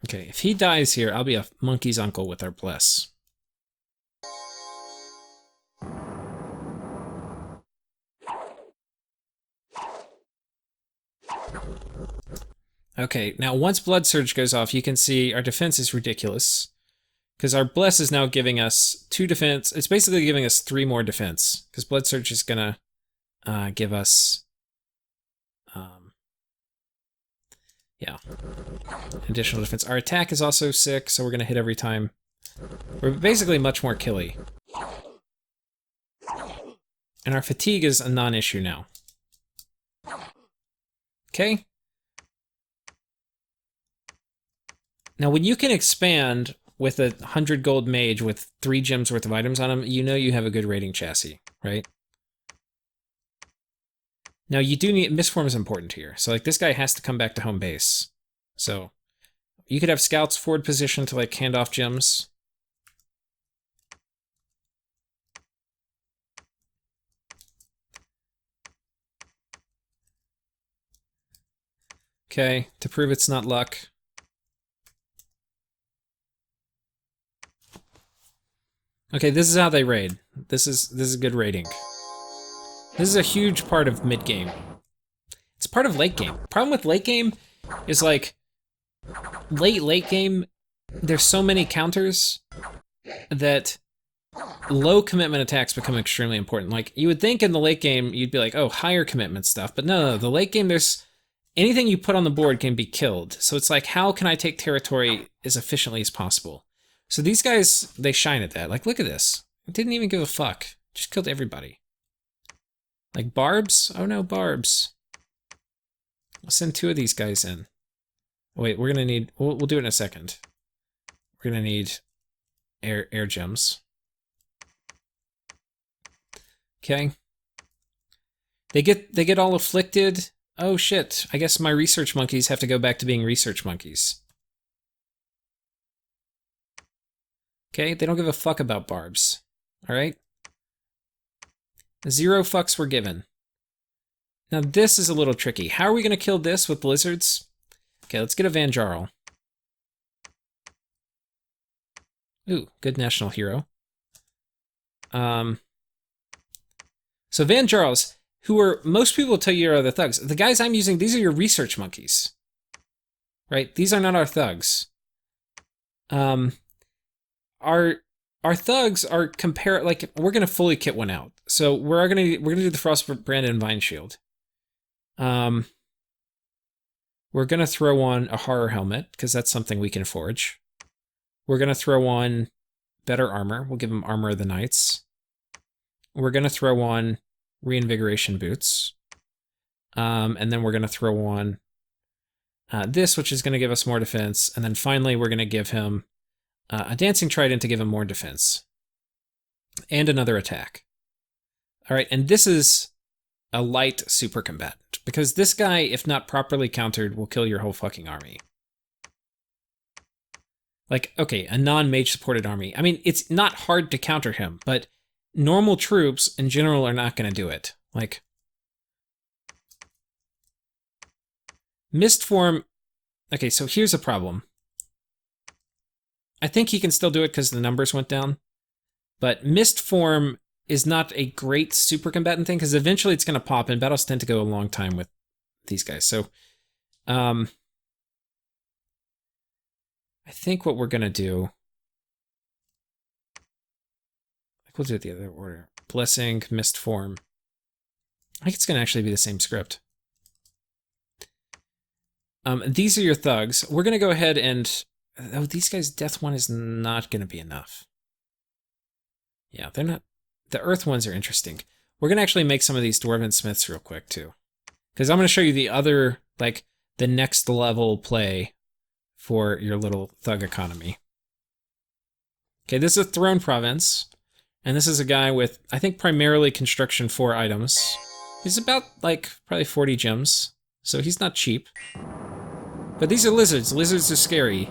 Okay, if he dies here, I'll be a monkey's uncle with our bless. Okay, now once Blood Surge goes off, you can see our defense is ridiculous. Because our Bless is now giving us 2 defense. It's basically giving us 3 more defense. Because Blood Surge is going to give us... yeah. Additional defense. Our attack is also 6, so we're going to hit every time. We're basically much more killy. And our fatigue is a non-issue now. Okay. Now, when you can expand with a 100 gold mage with 3 gems worth of items on him, you know you have a good raiding chassis, right? Now, you do need... Mistform is important here. So, like, this guy has to come back to home base. So, you could have scouts forward position to, like, hand off gems. Okay, to prove it's not luck. Okay, this is how they raid. This is good raiding. This is a huge part of mid-game. It's part of late game. Problem with late game is like late game, there's so many counters that low commitment attacks become extremely important. Like you would think in the late game you'd be like, oh, higher commitment stuff, but no, the late game there's anything you put on the board can be killed. So it's like, how can I take territory as efficiently as possible? So these guys, they shine at that. Like, look at this. It didn't even give a fuck. Just killed everybody. Like, barbs? Oh no, barbs. I'll send 2 of these guys in. Oh, wait, we're gonna need... We'll do it in a second. We're gonna need air gems. Okay. They get all afflicted. Oh shit. I guess my research monkeys have to go back to being research monkeys. Okay, they don't give a fuck about barbs. Alright? 0 fucks were given. Now this is a little tricky. How are we going to kill this with blizzards? Okay, let's get a Van Jarl. Ooh, good national hero. So Van Jarls, who are, most people will tell you are the thugs. The guys I'm using, these are your research monkeys. Right? These are not our thugs. Our thugs are like we're gonna fully kit one out. So we're gonna do the Frostbrand and Vine Shield. We're gonna throw on a horror helmet because that's something we can forge. We're gonna throw on better armor. We'll give them Armor of the Knights. We're gonna throw on reinvigoration boots, and then we're gonna throw on this, which is gonna give us more defense, and then finally we're gonna give him a Dancing Trident to give him more defense. And another attack. Alright, and this is a light super combatant. Because this guy, if not properly countered, will kill your whole fucking army. Like, okay, a non-mage supported army. I mean, it's not hard to counter him, but normal troops in general are not going to do it. Like, Mistform... Okay, so here's a problem. I think he can still do it because the numbers went down. But Mistform is not a great super combatant thing because eventually it's going to pop and battles tend to go a long time with these guys. So I think what we're going to do we'll do it the other order. Blessing, Mist Form. I think it's going to actually be the same script. These are your thugs. We're going to go ahead and... Oh, these guys' Death one is not going to be enough. Yeah, they're not... The Earth ones are interesting. We're going to actually make some of these Dwarven Smiths real quick, too. Because I'm going to show you the other, like, the next level play for your little thug economy. Okay, this is a Throne Province. And this is a guy with, I think, primarily Construction 4 items. He's about, like, probably 40 gems. So he's not cheap. But these are lizards. Lizards are scary.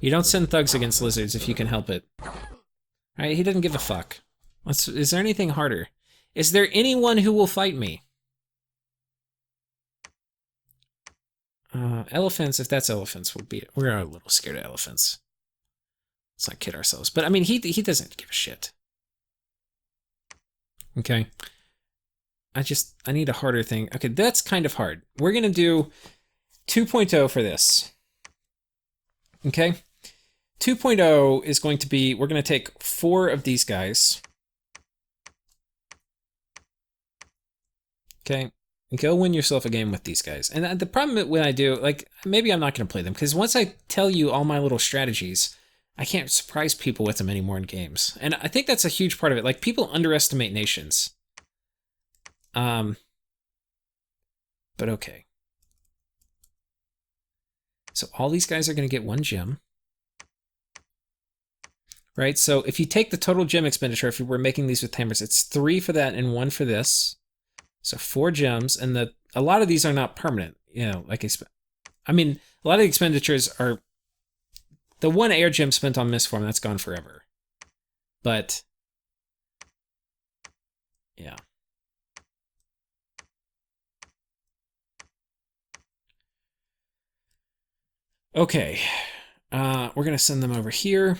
You don't send thugs against lizards if you can help it. Alright, he doesn't give a fuck. Is there anything harder? Is there anyone who will fight me? Elephants, if that's elephants, we're a little scared of elephants. Let's not kid ourselves. But I mean, he doesn't give a shit. Okay. I need a harder thing. Okay, that's kind of hard. We're gonna do 2.0 for this. Okay? 2.0 is going to be, we're gonna take 4 of these guys. Okay? Go win yourself a game with these guys. And the problem when I do, like, maybe I'm not gonna play them, because once I tell you all my little strategies, I can't surprise people with them anymore in games. And I think that's a huge part of it. Like, people underestimate nations. But okay. So all these guys are going to get 1 gem. Right? So if you take the total gem expenditure, if we're making these with hammers, it's 3 for that and 1 for this. So 4 gems. And a lot of these are not permanent. You know, like I mean, a lot of the expenditures are... The 1 air gem spent on Mistform, that's gone forever. But... Yeah. Okay, we're going to send them over here.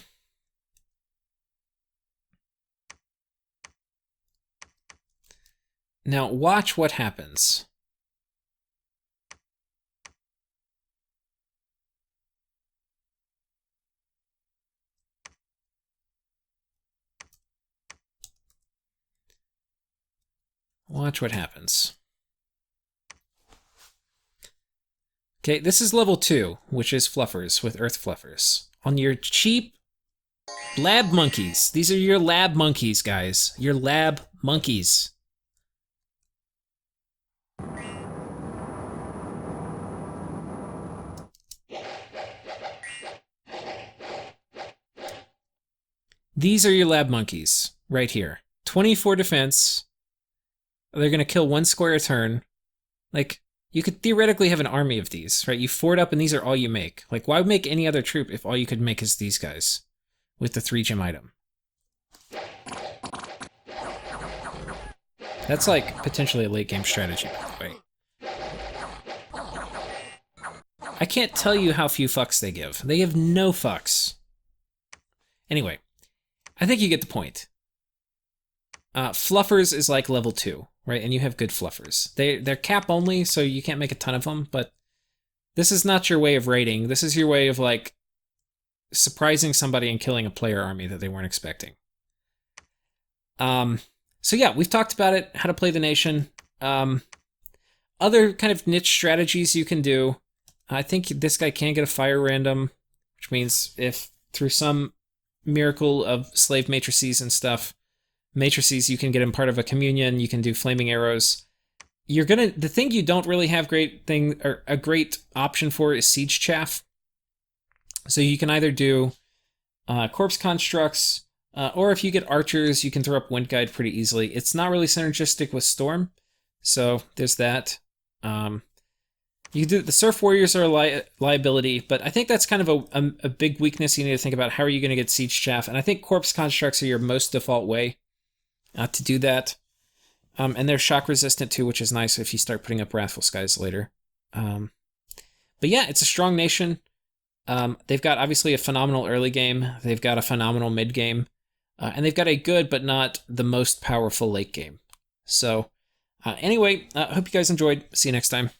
Now watch what happens. Watch what happens. Okay, this is level 2, which is Fluffers with Earth Fluffers. On your cheap lab monkeys. These are your lab monkeys, guys. Your lab monkeys. These are your lab monkeys, right here. 24 defense. They're gonna kill 1 square a turn. Like, you could theoretically have an army of these, right? You fort up and these are all you make. Like, why make any other troop if all you could make is these guys with the 3 gem item? That's like potentially a late game strategy, by the way. I can't tell you how few fucks they give. They give no fucks. Anyway, I think you get the point. Fluffers is like level 2. Right, and you have good fluffers. They're cap only, so you can't make a ton of them, but this is not your way of raiding. This is your way of, like, surprising somebody and killing a player army that they weren't expecting. So yeah, we've talked about it, how to play the nation. Other kind of niche strategies you can do. I think this guy can get a fire random, which means if through some miracle of slave matrices and stuff, matrices, you can get him part of a communion, you can do flaming arrows. The thing you don't really have a great option for is siege chaff. So you can either do corpse constructs, or if you get archers, you can throw up wind guide pretty easily. It's not really synergistic with storm, so there's that. You can do the surf warriors are a liability, but I think that's kind of a big weakness you need to think about. How are you going to get siege chaff? And I think corpse constructs are your most default way to do that. And they're shock resistant too, which is nice if you start putting up Wrathful Skies later. But yeah, it's a strong nation. They've got obviously a phenomenal early game. They've got a phenomenal mid game. And they've got a good but not the most powerful late game. So anyway, I hope you guys enjoyed. See you next time.